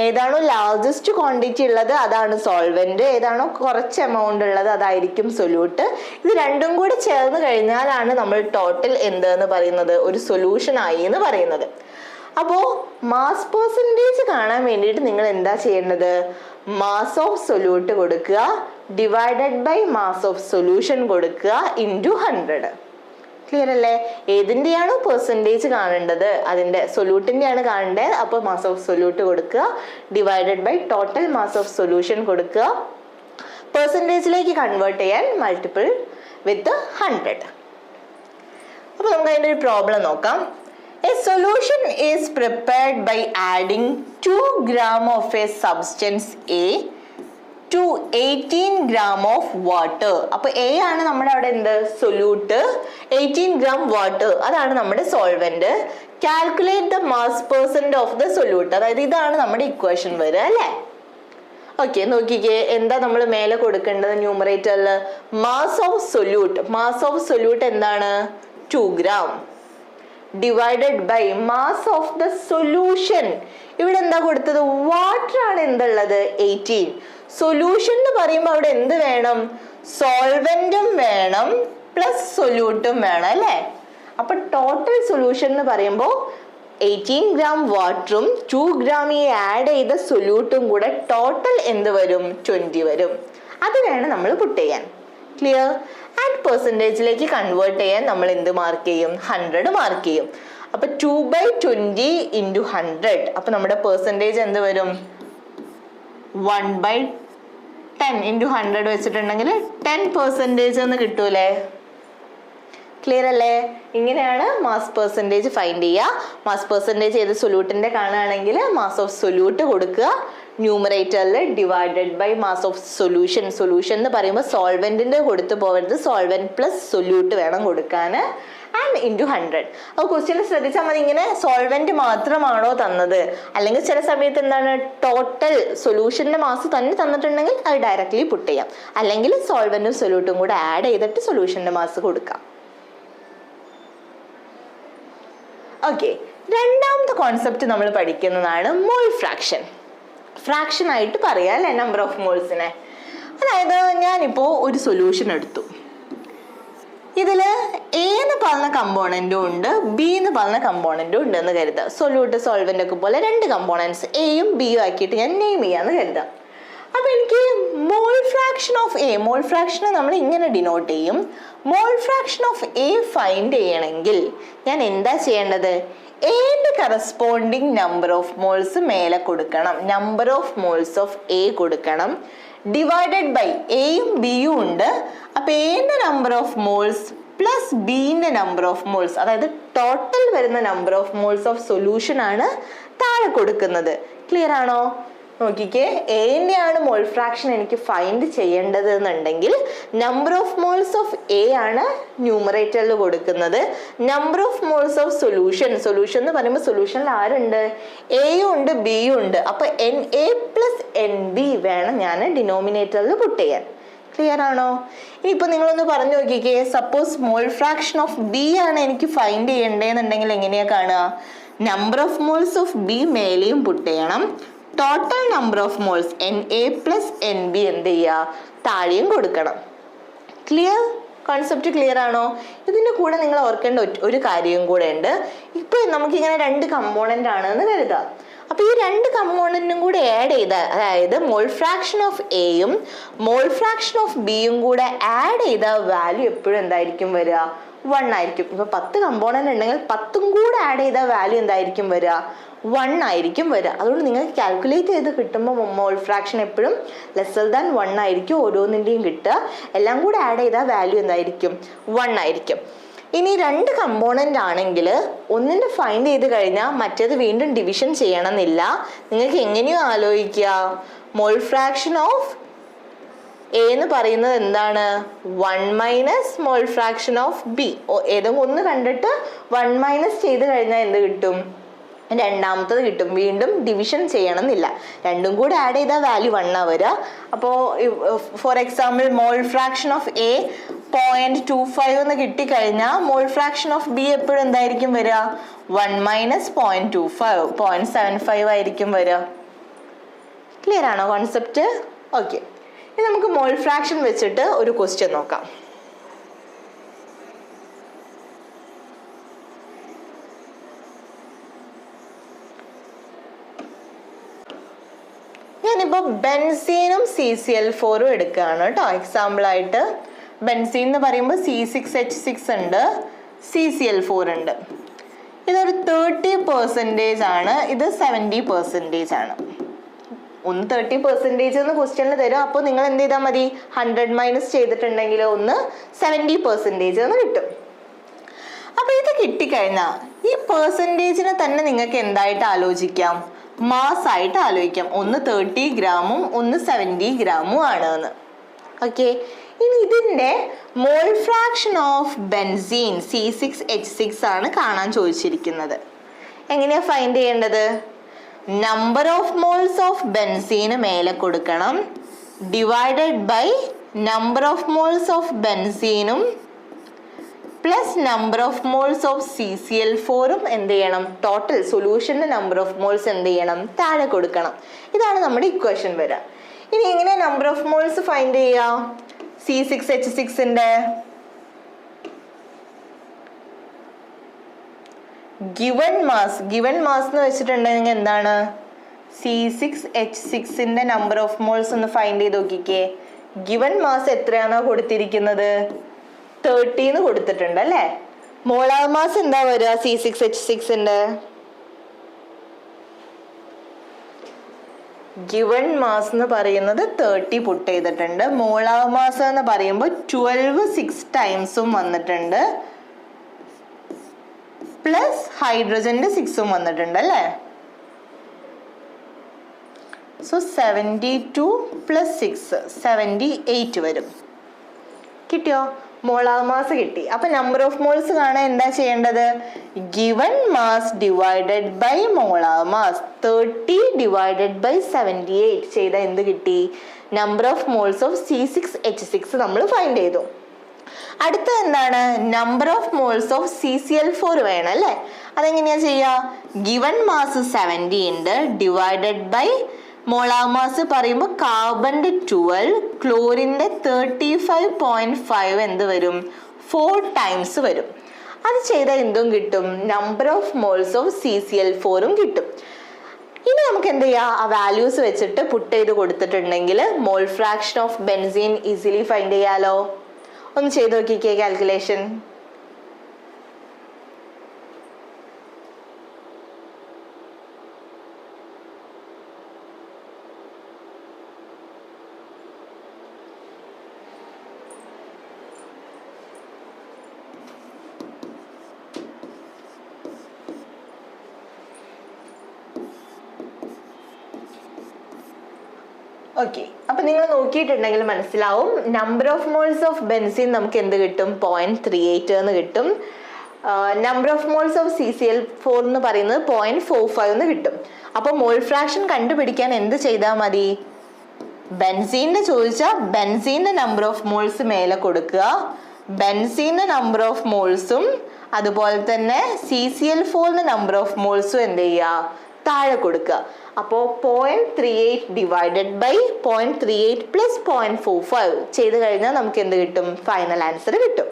ഏതാണോ ലാർജസ്റ്റ് ക്വാണ്ടിറ്റി ഉള്ളത് അതാണ് സോൾവെന്റ്, ഏതാണോ കുറച്ച് എമൗണ്ട് ഉള്ളത് അതായിരിക്കും സൊല്യൂട്ട്. ഇത് രണ്ടും കൂടി ചേർന്ന് കഴിഞ്ഞാലാണ് നമ്മൾ ടോട്ടൽ എന്തെന്ന് പറയുന്നത്, ഒരു സൊല്യൂഷൻ ആയി എന്ന് പറയുന്നത്. അപ്പോൾ മാസ് പെർസെൻറ്റേജ് കാണാൻ വേണ്ടിയിട്ട് നിങ്ങൾ എന്താ ചെയ്യേണ്ടത്, മാസ് ഓഫ് സൊല്യൂട്ട് കൊടുക്കുക divided by mass of solution കൊടുക്കുക ഇൻറ്റു 100. ക്ലിയർ അല്ലേ? ഏതിൻ്റെയാണോ പെർസെൻറ്റേജ് കാണേണ്ടത്, അതിൻ്റെ സൊല്യൂട്ടിൻ്റെയാണ് കാണേണ്ടത്. അപ്പോൾ മാസ് ഓഫ് സൊല്യൂട്ട് കൊടുക്കുക divided by total mass of solution കൊടുക്കുക. പെർസെൻറ്റേജിലേക്ക് കൺവേർട്ട് ചെയ്യാൻ മൾട്ടിപ്പിൾ വിത്ത് 100. അപ്പോൾ നമുക്ക് അതിൻ്റെ ഒരു പ്രോബ്ലം നോക്കാം. A solution is prepared by adding 2 gram of a substance A to 18 gram of water. അപ്പോൾ A ആണ് നമ്മുടെ അവിടെ എന്ത്, സൊല്യൂട്ട്, 18 gram വാട്ടർ അതാണ് നമ്മുടെ solvent. Calculate the mass percent of the solute, അതായത് ഇതാണ് നമ്മുടെ ഇക്വേഷൻ വരിക അല്ലേ. ഓക്കെ, നോക്കിക്കേ എന്താ നമ്മൾ മേലെ കൊടുക്കേണ്ടത് ന്യൂമറേറ്ററിൽ, mass of solute. Mass of solute എന്താണ്, 2 gram divided by mass of the solution. ഇവിടെ എന്താ കൊടുത്തത്, വാട്ടർ ആണ് എന്തുള്ളത്, 18. സൊല്യൂഷൻ എന്ന് പറയുമ്പോൾ അവിടെ എന്ത് വേണം, സോൾവെന്റും വേണം പ്ലസ് സൊല്യൂട്ടും വേണം അല്ലേ. അപ്പൊ ടോട്ടൽ സൊല്യൂഷൻ എന്ന് പറയുമ്പോൾ 18 gram വാട്ടറും 2 gram ഈ ആഡ് ചെയ്ത സൊല്യൂട്ടും കൂടെ ടോട്ടൽ എന്ത് വരും, 20 വരും. അത് വേണം നമ്മൾ പുട്ട് ചെയ്യാൻ. ക്ലിയർ? ആൻഡ് പെർസെൻറ്റേജിലേക്ക് കൺവേർട്ട് ചെയ്യാൻ നമ്മൾ എന്ത് മാർക്ക് ചെയ്യും, 100 മാർക്ക് ചെയ്യും. അപ്പൊ 2/20 ഇൻറ്റു 100. അപ്പൊ നമ്മുടെ പെർസെൻറ്റേജ് എന്ത് വരും, 1/10 ഇൻറ്റു 100 വെച്ചിട്ടുണ്ടെങ്കിൽ 10% എന്ന് കിട്ടൂലേ. ക്ലിയർ അല്ലേ? ഇങ്ങനെയാണ് മാസ് പെർസെൻറ്റേജ് ഫൈൻഡ് ചെയ്യുക. മാസ് പെർസെൻറ്റേജ് ഏത് സൊല്യൂട്ടിന്റെ കാണുകയാണെങ്കിൽ മാസ് ഓഫ് സൊല്യൂട്ട് കൊടുക്കുക, ന്യൂമറേറ്ററിൽ divided by mass of solution. Solution എന്ന് പറയുമ്പോൾ സോൾവെന്റിന്റെ കൊടുത്തു പോകരുത്, സോൾവെന്റ് പ്ലസ് സൊല്യൂട്ട് വേണം കൊടുക്കാൻ. And into 100. അപ്പോൾ ക്വസ്റ്റ്യൻ ശ്രദ്ധിച്ചാൽ മതി, ഇങ്ങനെ സോൾവെന്റ് മാത്രമാണോ തന്നത്, അല്ലെങ്കിൽ ചില സമയത്ത് എന്താണ് ടോട്ടൽ സൊല്യൂഷന്റെ മാസ് തന്നെ തന്നിട്ടുണ്ടെങ്കിൽ അത് ഡയറക്റ്റ്ലി പുട്ട് ചെയ്യാം, അല്ലെങ്കിൽ സോൾവെന്റും സൊല്യൂട്ടും കൂടെ ആഡ് ചെയ്തിട്ട് സൊല്യൂഷന്റെ മാസ് കൊടുക്കാം. ഓക്കെ, രണ്ടാമത്തെ കോൺസെപ്റ്റ് നമ്മൾ പഠിക്കുന്നതാണ് മോൾ ഫ്രാക്ഷൻ. ഫ്രാക്ഷൻ ആയിട്ട് പറയാം അല്ലെ, നമ്പർ ഓഫ് മോൾസിനെ. അതായത് ഞാനിപ്പോ ഒരു സൊല്യൂഷൻ എടുത്തു, ഇതില് എ എന്ന് പറഞ്ഞ കമ്പോണന്റും ഉണ്ട്, ബി എന്ന് പറഞ്ഞ കമ്പോണന്റും ഉണ്ട് എന്ന് കരുതാം. സൊല്യൂട്ട് സോൾവെന്റ് ഒക്കെ പോലെ 2 കമ്പോണന്റ്സ് എയും ബിയും ആക്കിയിട്ട് ഞാൻ നെയിം ചെയ്യാന്ന് കരുതാം. അപ്പൊ എനിക്ക് മോൾ ഫ്രാക്ഷൻ ഓഫ് എ, മോൾ ഫ്രാക്ഷനെ നമ്മൾ ഇങ്ങനെ ഡിനോട്ട് ചെയ്യും. മോൾ ഫ്രാക്ഷൻ ഓഫ് എ ഫൈൻഡ് ചെയ്യണമെങ്കിൽ ഞാൻ എന്താ ചെയ്യേണ്ടത്, എന്റെ കറസ്പോണ്ടിങ് നമ്പർ ഓഫ് മോൾസ് മേലെ കൊടുക്കണം, number of moles of A കൊടുക്കണം, ഡിവൈഡഡ് ബൈ എയും ബിയും ഉണ്ട്. അപ്പൊ എന്റെ നമ്പർ ഓഫ് മോൾസ് പ്ലസ് ബിന്റെ നമ്പർ ഓഫ് മോൾസ്, അതായത് ടോട്ടൽ വരുന്ന number of moles of solution ആണ് താഴെ കൊടുക്കുന്നത്. ക്ലിയർ ആണോ? നോക്കിക്കേ, എന്റെ ആണ് മോൾ ഫ്രാക്ഷൻ എനിക്ക് ഫൈൻഡ് ചെയ്യേണ്ടത് എന്നുണ്ടെങ്കിൽ number of moles of A ആണ് ന്യൂമറേറ്ററിൽ കൊടുക്കുന്നത്, number of moles of solution, solution എന്ന് പറയുമ്പോൾ സൊല്യൂഷനിൽ ആരുണ്ട്, എയും ഉണ്ട് ബിയും ഉണ്ട്. അപ്പൊ NA പ്ലസ് NB വേണം ഞാൻ ഡിനോമിനേറ്ററിൽ പുട്ട് ചെയ്യാൻ. ക്ലിയർ ആണോ? ഇനിയിപ്പോൾ നിങ്ങളൊന്ന് പറഞ്ഞു നോക്കിക്കേ, suppose mole fraction of B ആണ് എനിക്ക് ഫൈൻഡ് ചെയ്യേണ്ടതെന്നുണ്ടെങ്കിൽ എങ്ങനെയാ കാണുക, number of moles of B മേലെയും പുട്ട് ചെയ്യണം, total number of moles NA plus NB എന്ത് ചെയ്യുക, താഴെയും കൊടുക്കണം. ക്ലിയർ? കോൺസെപ്റ്റ് ക്ലിയർ ആണോ? ഇതിൻ്റെ കൂടെ നിങ്ങൾ ഓർക്കേണ്ട ഒരു കാര്യവും കൂടെ ഉണ്ട്. ഇപ്പോൾ നമുക്കിങ്ങനെ 2 കമ്പോണൻ്റ് ആണെന്ന് കരുതാം. അപ്പോൾ ഈ 2 കമ്പോണൻറ്റും കൂടെ ആഡ് ചെയ്താൽ, അതായത് മോൾ ഫ്രാക്ഷൻ ഓഫ് എയും മോൾ ഫ്രാക്ഷൻ ഓഫ് ബിയും കൂടെ ആഡ് ചെയ്ത വാല്യൂ എപ്പോഴും എന്തായിരിക്കും വരിക? 1 ആയിരിക്കും. ഇപ്പോൾ 10 കമ്പോണൻ്റ് ഉണ്ടെങ്കിൽ 10ഉം കൂടെ ആഡ് ചെയ്ത വാല്യൂ എന്തായിരിക്കും വരിക? 1 ആയിരിക്കും വരിക. അതുകൊണ്ട് നിങ്ങൾക്ക് കാൽക്കുലേറ്റ് ചെയ്ത് കിട്ടുമ്പോൾ മോൾ ഫ്രാക്ഷൻ എപ്പോഴും ലെസ്സർ ദാൻ 1 ആയിരിക്കും ഓരോന്നിൻ്റെയും കിട്ടുക. എല്ലാം കൂടെ ആഡ് ചെയ്ത വാല്യൂ എന്തായിരിക്കും? 1 ആയിരിക്കും. ഇനി 2 കമ്പോണൻ്റ് ആണെങ്കിൽ ഒന്നിൻ്റെ ഫൈൻഡ് ചെയ്ത് കഴിഞ്ഞാൽ മറ്റേത് വീണ്ടും ഡിവിഷൻ ചെയ്യണമെന്നില്ല. നിങ്ങൾക്ക് എങ്ങനെയോ ആലോചിക്കുക, മോൾ ഫ്രാക്ഷൻ ഓഫ് എ എന്ന് പറയുന്നത് എന്താണ്? 1 minus mall fraction of B. ഏതെങ്കിലും ഒന്ന് കണ്ടിട്ട് 1 മൈനസ് ചെയ്ത് കഴിഞ്ഞാൽ എന്ത് കിട്ടും? രണ്ടാമത്തത് കിട്ടും. വീണ്ടും ഡിവിഷൻ ചെയ്യണമെന്നില്ല. രണ്ടും കൂടെ ആഡ് ചെയ്താൽ വാല്യൂ 1 വരിക. അപ്പോൾ for example mall fraction of A 0.25 എന്ന് കിട്ടിക്കഴിഞ്ഞാൽ മോൾ ഫ്രാക്ഷൻ ഓഫ് ബി എപ്പോഴും എന്തായിരിക്കും വരിക? 1 മൈനസ് 0.25 0.75 ആയിരിക്കും വരിക. ക്ലിയർ ആണോ കോൺസെപ്റ്റ്? ഓക്കെ, ഇനി നമുക്ക് മോൾ ഫ്രാക്ഷൻ വെച്ചിട്ട് ഒരു ക്വസ്റ്റ്യൻ നോക്കാം. ഞാനിപ്പോൾ ബെൻസീനും CCl4 എടുക്കുകയാണ് കേട്ടോ. എക്സാമ്പിൾ ആയിട്ട് ബെൻസീൻ എന്ന് പറയുമ്പോൾ C6H6 ഉണ്ട്, CCl4 ഉണ്ട്. ഇതൊരു 30% ആണ്, ഇത് 70% ആണ്. ഒന്ന് 30% എന്ന് ക്വസ്റ്റ്യനിൽ തരും. അപ്പോൾ നിങ്ങൾ എന്ത് ചെയ്താൽ മതി? 100 മൈനസ് ചെയ്തിട്ടുണ്ടെങ്കിൽ ഒന്ന് 70% എന്ന് കിട്ടും. അപ്പോൾ ഇത് കിട്ടിക്കഴിഞ്ഞാൽ ഈ പെർസെൻറ്റേജിനെ തന്നെ നിങ്ങൾക്ക് എന്തായിട്ട് ആലോചിക്കാം? മാസ് ആയിട്ട് ആലോചിക്കാം. ഒന്ന് 30 ഗ്രാമും ഒന്ന് 70 ഗ്രാമും ആണ് എന്ന്. ഓക്കെ, ഇനി ഇതിൻ്റെ മോൾ ഫ്രാക്ഷൻ ഓഫ് ബെൻസീൻ C6H6 ആണ് കാണാൻ ചോദിച്ചിരിക്കുന്നത്. എങ്ങനെയാ ഫൈൻഡ് ചെയ്യേണ്ടത്? നമ്പർ ഓഫ് മോൾസ് ഓഫ് ബെൻസീന് മേലെ കൊടുക്കണം, divided by number of moles of ബെൻസീനും plus number of moles of CCl4ഉം എന്ത് ചെയ്യണം? ടോട്ടൽ സൊല്യൂഷൻ്റെ നമ്പർ ഓഫ് മോൾസ് എന്ത് ചെയ്യണം? താഴെ കൊടുക്കണം. ഇതാണ് നമ്മുടെ ഇക്വേഷൻ വരിക. ഇനി എങ്ങനെ നമ്പർ ഓഫ് മോൾസ് ഫൈൻഡ് ചെയ്യാം? C6H6ന്റെ ഗിവൺ മാസ് എന്ന് വെച്ചിട്ടുണ്ടെങ്കിൽ എന്താണ്? C6H6ന്റെ നമ്പർ ഓഫ് മോൾസ് ഒന്ന് ഫൈൻഡ് ചെയ്ത് നോക്കിക്കേ. ഗിവൺ മാസ് എത്രയാണോ കൊടുത്തിരിക്കുന്നത്? 30 എന്ന് കൊടുത്തിട്ടുണ്ട് അല്ലേ? മോളാർ മാസ് എന്താ വരിക C6H6ന്റെ? ഗിവൺ മാസ് എന്ന് പറയുന്നത് 30 പുട്ട് ചെയ്തിട്ടുണ്ട്. മോളാർ മാസ് എന്ന് പറയുമ്പോൾ 12 6 ടൈംസും വന്നിട്ടുണ്ട്, പ്ലസ് ഹൈഡ്രജന്റെ 6ഉം വന്നിട്ടുണ്ട് അല്ലേ? സോ 72 പ്ലസ് 6 78 വരും. കിട്ടിയോ? മോളാർ മാസ് കിട്ടി. അപ്പൊ നമ്പർ ഓഫ് മോൾസ് കാണാൻ എന്താ ചെയ്യേണ്ടത്? Given mass divided by molar mass. 30 divided by 78 ചെയ്താൽ എന്ത് കിട്ടി? Number of moles of C6H6 നമ്മൾ ഫൈൻഡ് ചെയ്തു. അടുത്ത എന്താണ്? Number of moles of CCl4 വേണം അല്ലേ? അതെങ്ങനെയാ ചെയ്യാ? ഗിവൺ മാസ് 70 ഉണ്ട്, ഡിവൈഡഡ് ബൈ മോളാർ മാസ് പറയുമ്പോൾ കാർബണിന്റെ 12, ക്ലോറിന്റെ 35.5 എന്ത് വരും? 4 ടൈംസ് വരും. അത് ചെയ്താൽ എന്തും കിട്ടും? നമ്പർ ഓഫ് മോൾസ് ഓഫ് CCl4ഉം കിട്ടും. ഇനി നമുക്ക് എന്ത് ചെയ്യാം? ആ വാല്യൂസ് വെച്ചിട്ട് പുട്ട് ചെയ്ത് കൊടുത്തിട്ടുണ്ടെങ്കിൽ മോൾ fraction of benzene easily find ചെയ്യാലോ. ഒന്ന് ചെയ്ത് നോക്കിക്കേ കാൽക്കുലേഷൻ. ഓക്കെ, അപ്പൊ നിങ്ങൾ നോക്കിയിട്ടുണ്ടെങ്കിൽ മനസ്സിലാവും number of moles of benzene നമുക്ക് എന്ത് കിട്ടും? 0.38 എന്ന് കിട്ടും. Number of moles of CCl4 എന്ന് പറയുന്നത് 0.45 എന്ന് കിട്ടും. അപ്പൊ മോൾ ഫ്രാക്ഷൻ കണ്ടുപിടിക്കാൻ എന്ത് ചെയ്താൽ മതി? ബെൻസീന്റെ ചോദിച്ചാൽ ബെൻസീന്റെ നമ്പർ ഓഫ് മോൾസ് മേലെ കൊടുക്കുക, ബെൻസീന്റെ നമ്പർ ഓഫ് മോൾസും അതുപോലെ തന്നെ CCl4ന്റെ നമ്പർ ഓഫ് മോൾസും എന്ത് ചെയ്യുക? താഴെ കൊടുക്കുക. അപ്പോൾ 0.38 ഡിവൈഡഡ് ബൈ 0.38 പ്ലസ് 0.45 ചെയ്ത് കഴിഞ്ഞാൽ നമുക്ക് എന്ത് കിട്ടും? ഫൈനൽ ആൻസർ കിട്ടും.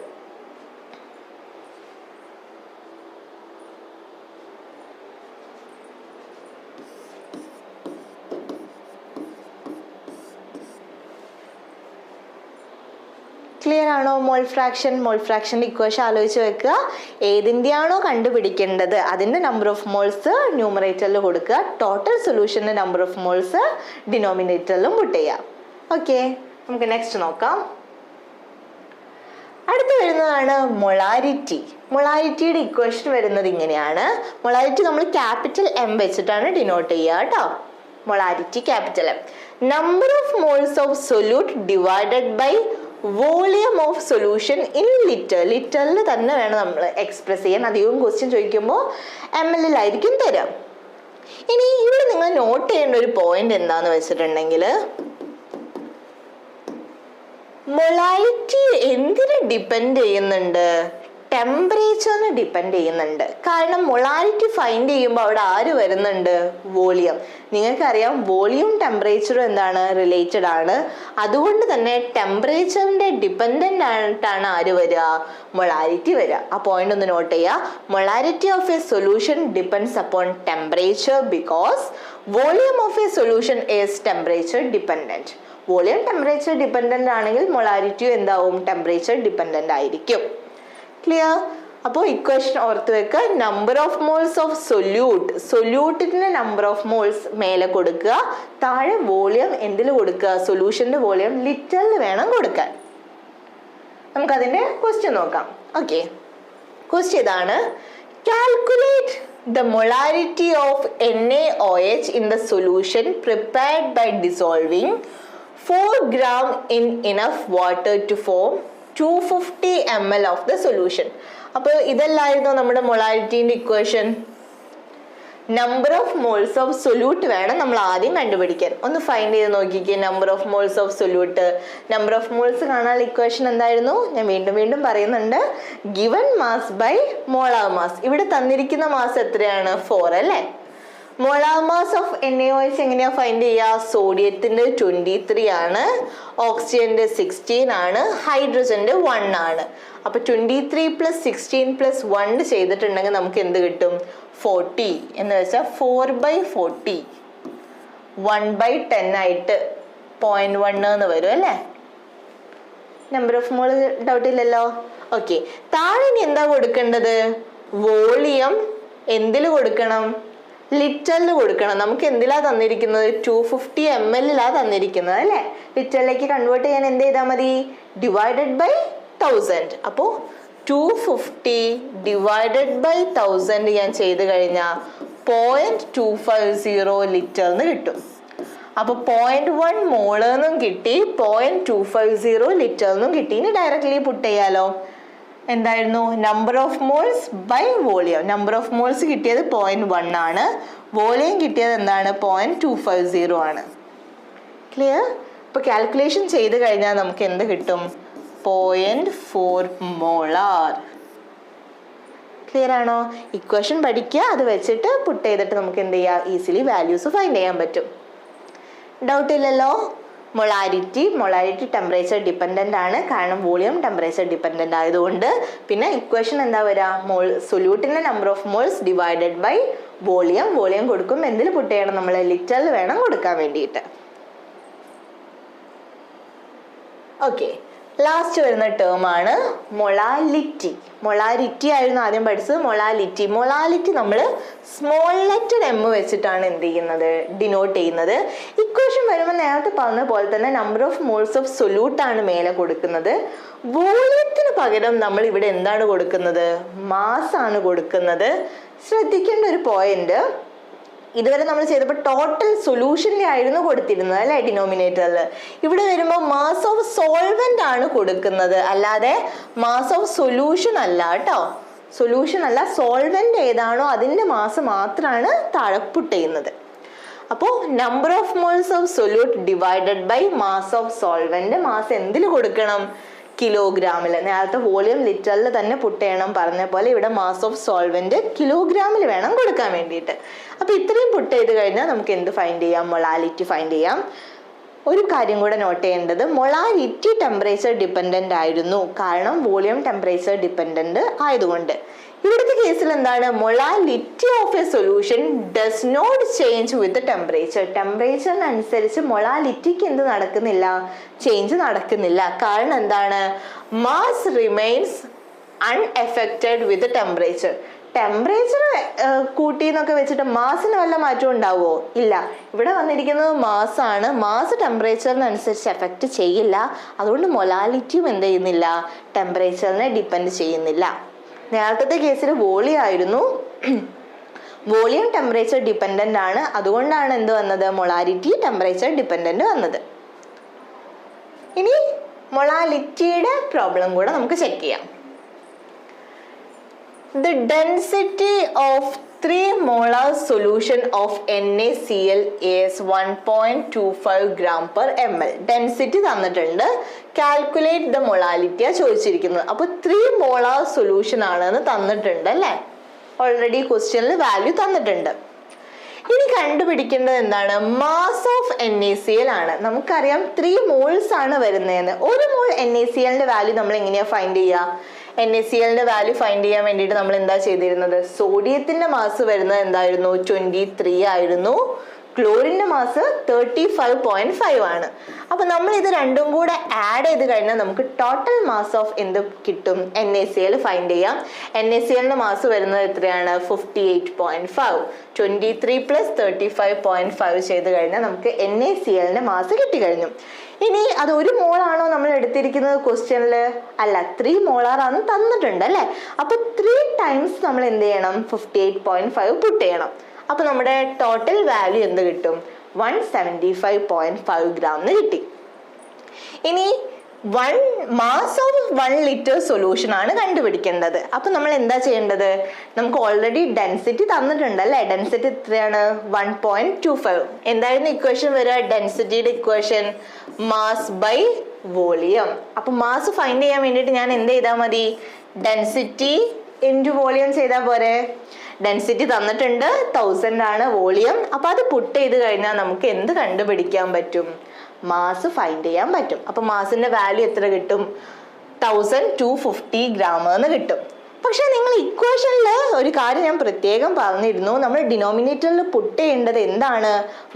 ക്ലിയർ ആണോ? മോൾ ഫ്രാക്ഷൻ്റെ ഇക്വേഷൻ ആലോചിച്ച് വെക്കുക. ഏതിൻ്റെയാണോ കണ്ടുപിടിക്കേണ്ടത് അതിൻ്റെ നമ്പർ ഓഫ് മോൾസ് ന്യൂമറേറ്ററിൽ കൊടുക്കുക. ടോട്ടൽ സൊല്യൂഷൻ്റെ നമ്പർ ഓഫ് മോൾസ് ഡിനോമിനേറ്ററിലും പുട്ട് ചെയ്യാം. ഓക്കെ, നമുക്ക് നെക്സ്റ്റ് നോക്കാം. അടുത്ത് വരുന്നതാണ് മൊളാരിറ്റി. മൊളാരിറ്റിയുടെ ഇക്വേഷൻ വരുന്നത് ഇങ്ങനെയാണ്. മൊളാരിറ്റി നമ്മൾ ക്യാപിറ്റൽ എം വെച്ചിട്ടാണ് ഡിനോട്ട് ചെയ്യുക കേട്ടോ. Molarity capital M, number of moles of solute divided by volume of solution in litre. ലിറ്ററിൽ തന്നെ വേണം നമ്മൾ എക്സ്പ്രസ് ചെയ്യാൻ. അധികവും ക്വസ്റ്റ്യൻ ചോദിക്കുമ്പോൾ ml ആയിരിക്കും തരാം. ഇനി ഇവിടെ നിങ്ങൾ നോട്ട് ചെയ്യേണ്ട ഒരു പോയിന്റ് എന്താന്ന് വെച്ചിട്ടുണ്ടെങ്കിൽ, മൊളാരിറ്റി എന്തിനെ ഡിപ്പെൻഡ് ചെയ്യുന്നുണ്ട്? ടെമ്പറേച്ചറിനെ ഡിപ്പെൻഡ് ചെയ്യുന്നുണ്ട്. കാരണം മൊളാരിറ്റി ഫൈൻഡ് ചെയ്യുമ്പോൾ അവിടെ ആര് വരുന്നുണ്ട്? വോളിയം. നിങ്ങൾക്കറിയാം വോളിയം ടെമ്പറേച്ചറും എന്താണ്? റിലേറ്റഡ് ആണ്. അതുകൊണ്ട് തന്നെ ടെമ്പറേച്ചറിന്റെ ഡിപ്പെൻഡന്റ് ആയിട്ടാണ് ആര് വരിക? മൊളാരിറ്റി വരിക. ആ പോയിന്റ് ഒന്ന് നോട്ട് ചെയ്യുക. Molarity of a solution depends upon temperature because volume of a solution is temperature dependent. Volume temperature dependent ആണെങ്കിൽ മൊളാരിറ്റിയും എന്താവും? ടെമ്പറേച്ചർ ഡിപ്പെൻഡന്റ് ആയിരിക്കും. ക്ലിയർ? അപ്പോൾ ഇക്വേഷൻ ഓർത്ത് വെക്കുക. നമ്പർ ഓഫ് മോൾസ് ഓഫ് സൊല്യൂട്ടിന്റെ നമ്പർ ഓഫ് മോൾസ് മേലെ കൊടുക്കുക. താഴെ വോളിയം എന്തിൽ കൊടുക്കുക? സൊല്യൂഷന്റെ വോളിയം ലിറ്ററിൽ വേണം കൊടുക്കാൻ. നമുക്കതിന്റെ ക്വസ്റ്റ്യൻ നോക്കാം. ഓക്കെ, ക്വസ്റ്റ്യൻ ഇതാണ്. Calculate the molarity of NaOH in the solution prepared by dissolving 4 gram in enough water to form 250 ml of the solution. അപ്പോൾ ഇതല്ലായിരുന്നു നമ്മുടെ മൊളാരിറ്റിന്റെ equation. Number of moles of solute വേണം നമ്മൾ ആദ്യം കണ്ടുപിടിക്കാൻ. ഒന്ന് ഫൈൻഡ് ചെയ്ത് നോക്കിക്കേ. Number of moles of solute, number of moles കാണാനുള്ള ഇക്വേഷൻ എന്തായിരുന്നു? ഞാൻ വീണ്ടും പറയുന്നുണ്ട്. Given mass by molar mass. ഇവിടെ തന്നിരിക്കുന്ന മാസ് എത്രയാണ്? 4 അല്ലേ? മോളാർ മാസ് ഓഫ് NaOH എങ്ങനെയാ ഫൈൻഡ് ചെയ്യുക? സോഡിയത്തിന്റെ 23 ആണ്, ഓക്സിജന്റെ 16 ആണ്, ഹൈഡ്രജന്റെ 1 ആണ്. അപ്പൊ 23 + 16 + 1 ചെയ്തിട്ടുണ്ടെങ്കിൽ നമുക്ക് എന്ത് കിട്ടും? 40 എന്ന് വെച്ചാൽ 4/40 1/10 ആയിട്ട് 0.1 എന്ന് വരും അല്ലേ? നമ്പർ ഓഫ് മോൾ ഡൗട്ട് ഇല്ലല്ലോ. ഓക്കെ, താഴെ ഇനി എന്താ കൊടുക്കേണ്ടത്? വോളിയം എന്തിൽ കൊടുക്കണം? ലിറ്ററിൽ കൊടുക്കണം. നമുക്ക് എന്തിലാ തന്നിരിക്കുന്നത്? 250 ml തന്നിരിക്കുന്നത് അല്ലേ? ലിറ്ററിലേക്ക് കൺവേർട്ട് ചെയ്യാൻ എന്ത് ചെയ്താൽ മതി? Divided by 1000. അപ്പോൾ 250 ഡിവൈഡഡ് ബൈ 1000 ഞാൻ ചെയ്ത് കഴിഞ്ഞാൽ 0.250 ലിറ്റർ എന്ന് കിട്ടും. അപ്പൊ 0.1 മോള് എന്നും കിട്ടി, 0.250 ലിറ്റർ എന്നും കിട്ടി. ഇനി ഡയറക്ട്ലി പുട്ട് ചെയ്യാലോ. എന്തായിരുന്നു? Number of moles by volume. Number of moles കിട്ടിയത് 0.1 ആണ്, വോളിയം കിട്ടിയത് എന്താണ്? 0.250 ആണ്. ക്ലിയർ? ഇപ്പൊ കാൽക്കുലേഷൻ ചെയ്ത് കഴിഞ്ഞാൽ നമുക്ക് എന്ത് കിട്ടും? 0.4 മോളാർ. ക്ലിയർ ആണോ? ഇക്വേഷൻ പഠിക്കുക, അത് വെച്ചിട്ട് പുട്ട് ചെയ്തിട്ട് നമുക്ക് എന്ത് ചെയ്യാം? ഈസിലി വാല്യൂസ് ഫൈൻഡ് ചെയ്യാൻ പറ്റും. ഡൗട്ട് ഇല്ലല്ലോ? മൊളാരിറ്റി ടെമ്പറേച്ചർ ഡിപ്പെൻഡന്റ് ആണ്, കാരണം വോളിയം ടെമ്പറേച്ചർ ഡിപ്പെൻഡന്റ് ആയതുകൊണ്ട്. പിന്നെ ഇക്വേഷൻ എന്താ വരാ? സൊല്യൂട്ടിന്റെ number of moles divided by volume കൊടുക്കും. എന്തിൽ പുട്ട് ചെയ്യണം? നമ്മൾ ലിറ്ററിൽ വേണം കൊടുക്കാൻ വേണ്ടിയിട്ട്. ഓക്കെ, ലാസ്റ്റ് വരുന്ന ടേം ആണ് മൊളാലിറ്റി. മൊളാരിറ്റി ആയിരുന്നു ആദ്യം പഠിച്ചത്. മൊളാലിറ്റി നമ്മൾ സ്മോൾ ലെറ്റർ M വെച്ചിട്ടാണ് എന്ത് ചെയ്യുന്നത്? ഡിനോട്ട് ചെയ്യുന്നത്. ഇക്വേഷൻ വരുമ്പോൾ നേരത്തെ പറഞ്ഞ പോലെ തന്നെ number of moles of solute ആണ് മേലെ കൊടുക്കുന്നത്. വോളിയത്തിന് പകരം നമ്മൾ ഇവിടെ എന്താണ് കൊടുക്കുന്നത്? മാസ് ആണ് കൊടുക്കുന്നത്. ശ്രദ്ധിക്കേണ്ട ഒരു പോയിന്റ്, ഇതുവരെ നമ്മൾ ചെയ്തപ്പോൾ ടോട്ടൽ സൊല്യൂഷന്റെ ആയിരുന്നു കൊടുത്തിരുന്നത് അല്ലെ ഡിനോമിനേറ്ററിൽ. ഇവിടെ വരുമ്പോൾ മാസ് ഓഫ് സോൾവെന്റ് ആണ് കൊടുക്കുന്നത്, അല്ലാതെ മാസ് ഓഫ് സൊല്യൂഷൻ അല്ല കേട്ടോ. സൊല്യൂഷൻ അല്ല, സോൾവെന്റ് ഏതാണോ അതിന്റെ മാസ് മാത്രമാണ് താഴെ പുട്ട് ചെയ്യുന്നത്. അപ്പോൾ number of moles of solute divided by mass of solvent. Mass എന്തിൽ കൊടുക്കണം? കിലോഗ്രാമിൽ. നേരത്തെ വോളിയം ലിറ്ററിൽ തന്നെ പുട്ട് ചെയ്യണം പറഞ്ഞ പോലെ ഇവിടെ മാസ് ഓഫ് സോൾവെന്റ് കിലോഗ്രാമിൽ വേണം കൊടുക്കാൻ വേണ്ടിയിട്ട്. അപ്പൊ ഇത്രയും പുട്ട് ചെയ്ത് കഴിഞ്ഞാൽ നമുക്ക് എന്ത് ഫൈൻഡ് ചെയ്യാം? മൊളാലിറ്റി ഫൈൻഡ് ചെയ്യാം. ഒരു കാര്യം കൂടെ നോട്ട് ചെയ്യേണ്ടത്, മൊളാലിറ്റി ടെമ്പറേച്ചർ ഡിപ്പെൻഡന്റ് ആയിരുന്നു, കാരണം വോളിയം ടെമ്പറേച്ചർ ഡിപ്പെൻഡന്റ് ആയതുകൊണ്ട്. ഇവിടുത്തെ കേസിൽ എന്താണ്? Molality of a solution does not change with temperature. ടെമ്പറേച്ചറിനനുസരിച്ച് മൊളാലിറ്റിക്ക് എന്ത് നടക്കുന്നില്ല? ചേഞ്ച് നടക്കുന്നില്ല. കാരണം എന്താണ്? Mass remains unaffected with temperature. Temperature കൂട്ടി എന്നൊക്കെ വെച്ചിട്ട് മാസിന് വല്ല മാറ്റം ഉണ്ടാവുമോ? ഇല്ല. ഇവിടെ വന്നിരിക്കുന്നത് മാസാണ്. മാസ് ടെമ്പറേച്ചറിനനുസരിച്ച് എഫക്റ്റ് ചെയ്യില്ല. അതുകൊണ്ട് മൊളാലിറ്റിയും എന്ത് ചെയ്യുന്നില്ല? ടെമ്പറേച്ചറിനെ ഡിപ്പെൻഡ് ചെയ്യുന്നില്ല. നേരത്തെ കേസിൽ വോളിയം ആയിരുന്നു. വോളിയം ടെമ്പറേച്ചർ ഡിപ്പെൻഡന്റ് ആണ്. അതുകൊണ്ടാണ് എന്ത് വന്നത്? മൊളാലിറ്റി ടെമ്പറേച്ചർ ഡിപ്പെൻഡന്റ് വന്നത്. ഇനി മൊളാലിറ്റിയുടെ പ്രോബ്ലം കൂടെ നമുക്ക് ചെക്ക് ചെയ്യാം. The density of 3 molar solution of NaCl is 1.25 gram per ml. Density തന്നിട്ടുണ്ട്. കാൽക്കുലേറ്റ് ദ മൊളാലിറ്റിയാ ചോദിച്ചിരിക്കുന്നത്. അപ്പോൾ 3 molar സൊല്യൂഷൻ ആണെന്ന് തന്നിട്ടുണ്ട് അല്ലേ? ഓൾറെഡി ക്വസ്റ്റ്യനിൽ വാല്യൂ തന്നിട്ടുണ്ട്. ഇനി കണ്ടുപിടിക്കേണ്ടത് എന്താണ്? മാസ് ഓഫ് NaCl ആണ്. നമുക്കറിയാം 3 moles ആണ് വരുന്നതെന്ന്. 1 mol NaClന്റെ വാല്യൂ നമ്മൾ എങ്ങനെയാ ഫൈൻഡ് ചെയ്യുക? NaClന്റെ വാല്യൂ ഫൈൻഡ് ചെയ്യാൻ വേണ്ടിയിട്ട് നമ്മൾ എന്താ ചെയ്തിരുന്നത്? സോഡിയത്തിന്റെ മാസ് വരുന്നത് എന്തായിരുന്നു? 23 ആയിരുന്നു. ക്ലോറിന്റെ മാസ് 35.5 ആണ്. അപ്പൊ നമ്മൾ ഇത് രണ്ടും കൂടെ ആഡ് ചെയ്ത് കഴിഞ്ഞാൽ നമുക്ക് ടോട്ടൽ മാസ് ഓഫ് എന്ത് കിട്ടും? NaCl ഫൈൻഡ് ചെയ്യാം. NaClന്റെ മാസ് വരുന്നത് എത്രയാണ്? 58.5. 23 പ്ലസ് 35.5 ചെയ്ത് കഴിഞ്ഞാൽ നമുക്ക് NaClന്റെ മാസ് കിട്ടിക്കഴിഞ്ഞു. ഇനി അത് 1 മോളാണോ നമ്മൾ എടുത്തിരിക്കുന്നത് ക്വസ്റ്റ്യനിൽ? അല്ല, 3 മോളാർ ആണ് തന്നിട്ടുണ്ട് അല്ലേ? അപ്പൊ 3 ടൈംസ് നമ്മൾ എന്ത് ചെയ്യണം? 58.5 പുട്ട് ചെയ്യണം. അപ്പൊ നമ്മുടെ ടോട്ടൽ വാല്യൂ എന്ത് കിട്ടും? 175.5 ഗ്രാം കിട്ടി. ഇനി മാസ് ഓഫ് 1 ലിറ്റർ സൊല്യൂഷൻ ആണ് കണ്ടുപിടിക്കേണ്ടത്. അപ്പൊ നമ്മൾ എന്താ ചെയ്യേണ്ടത്? നമുക്ക് ഓൾറെഡി ഡെൻസിറ്റി തന്നിട്ടുണ്ട് അല്ലേ? ഡെൻസിറ്റി എത്രയാണ്? 1.25. എന്തായിരുന്നു ഇക്വേഷൻ വരിക? ഡെൻസിറ്റിയുടെ ഇക്വേഷൻ മാസ് ബൈ വോളിയം. അപ്പൊ മാസ് ഫൈൻഡ് ചെയ്യാൻ വേണ്ടിയിട്ട് ഞാൻ എന്ത് ചെയ്താൽ മതി? ഡെൻസിറ്റി ഇൻറ്റു വോളിയം ചെയ്താൽ പോരെ? ഡെൻസിറ്റി തന്നിട്ടുണ്ട് 1000 ആണ് വോളിയം. അപ്പൊ അത് പുട്ട് ചെയ്ത് കഴിഞ്ഞാൽ നമുക്ക് എന്ത് കണ്ടുപിടിക്കാൻ പറ്റും? മാസ് ഫൈൻഡ് ചെയ്യാൻ പറ്റും. അപ്പൊ മാസിന്റെ വാല്യൂ എത്ര കിട്ടും? 1250 ഗ്രാം എന്ന് കിട്ടും. പക്ഷെ നിങ്ങൾ ഇക്വേഷനിൽ ഒരു കാര്യം ഞാൻ പ്രത്യേകം പറഞ്ഞിരുന്നു, നമ്മൾ ഡിനോമിനേറ്ററിൽ പുട്ട് ചെയ്യേണ്ടത് എന്താണ്?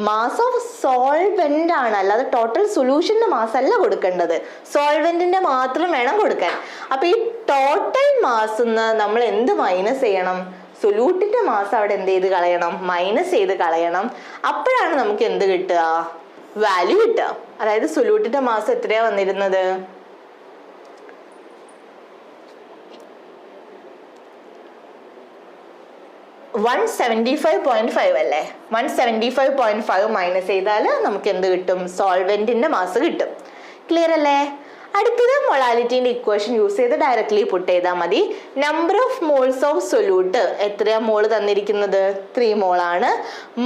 മാസ് ഓഫ് സോൾവെന്റ് ആണ്, അല്ലാതെ ടോട്ടൽ സൊല്യൂഷന്റെ മാസ് അല്ല കൊടുക്കേണ്ടത്. സോൾവെന്റിന്റെ മാത്രം വേണം കൊടുക്കാൻ. അപ്പൊ ഈ ടോട്ടൽ മാസ് നമ്മൾ എന്ത് മൈനസ് ചെയ്യണം? സൊല്യൂട്ടിന്റെ മാസ് അവിടെ എന്ത് ചെയ്ത് കളയണം? മൈനസ് ചെയ്ത് കളയണം. അപ്പോഴാണ് നമുക്ക് എന്ത് കിട്ടുക? വാല്യൂ കിട്ടുക. അതായത് സൊല്യൂട്ടിന്റെ മാസ് എത്രയാ വന്നിരുന്നത്? 175.5 അല്ലേ? 175.5 മൈനസ് ചെയ്താൽ നമുക്ക് എന്ത് കിട്ടും? സോൾവെന്റിന്റെ മാസ് കിട്ടും. ക്ലിയർ അല്ലേ? അടുത്തത് മൊളാലിറ്റിന്റെ ഇക്വേഷൻ യൂസ് ചെയ്ത് ഡയറക്ട്ലി പുട്ട് ചെയ്താൽ മതി. Number of moles of solute എത്രയാ മോള് തന്നിരിക്കുന്നത്? 3 മോളാണ്.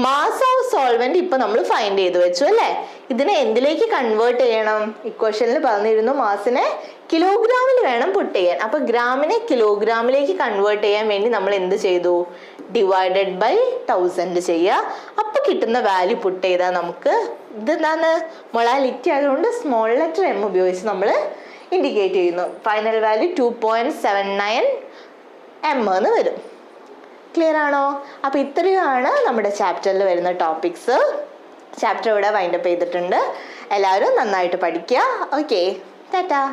മാസ് ഓഫ് സോൾവെന്റ് ഇപ്പൊ നമ്മൾ ഫൈൻഡ് ചെയ്ത് വെച്ചു അല്ലേ? ഇതിനെ എന്തിലേക്ക് കൺവേർട്ട് ചെയ്യണം? ഇക്വേഷനിൽ പറഞ്ഞിരുന്നു മാസിനെ കിലോഗ്രാമിൽ വേണം പുട്ട് ചെയ്യാൻ. അപ്പൊ ഗ്രാമിനെ കിലോഗ്രാമിലേക്ക് കൺവേർട്ട് ചെയ്യാൻ വേണ്ടി നമ്മൾ എന്ത് ചെയ്തു? ഡിവൈഡഡ് ബൈ 1000 ചെയ്യുക. അപ്പൊ കിട്ടുന്ന വാല്യൂ പുട്ട് ചെയ്താൽ നമുക്ക് ഇതെന്താണ്? മൊളാലിറ്റി ആയതുകൊണ്ട് സ്മോൾ ലെറ്റർ M ഉപയോഗിച്ച് നമ്മൾ ഇൻഡിക്കേറ്റ് ചെയ്യുന്നു. ഫൈനൽ വാല്യൂ 2.79 M എന്ന് വരും. ക്ലിയർ ആണോ? അപ്പൊ ഇത്രയുമാണ് നമ്മുടെ ചാപ്റ്ററിൽ വരുന്ന ടോപ്പിക്സ്. ചാപ്റ്റർ ഇവിടെ വൈൻഡപ്പ് ചെയ്തിട്ടുണ്ട്. എല്ലാവരും നന്നായിട്ട് പഠിക്കുക. ഓക്കെ, ടാറ്റാ.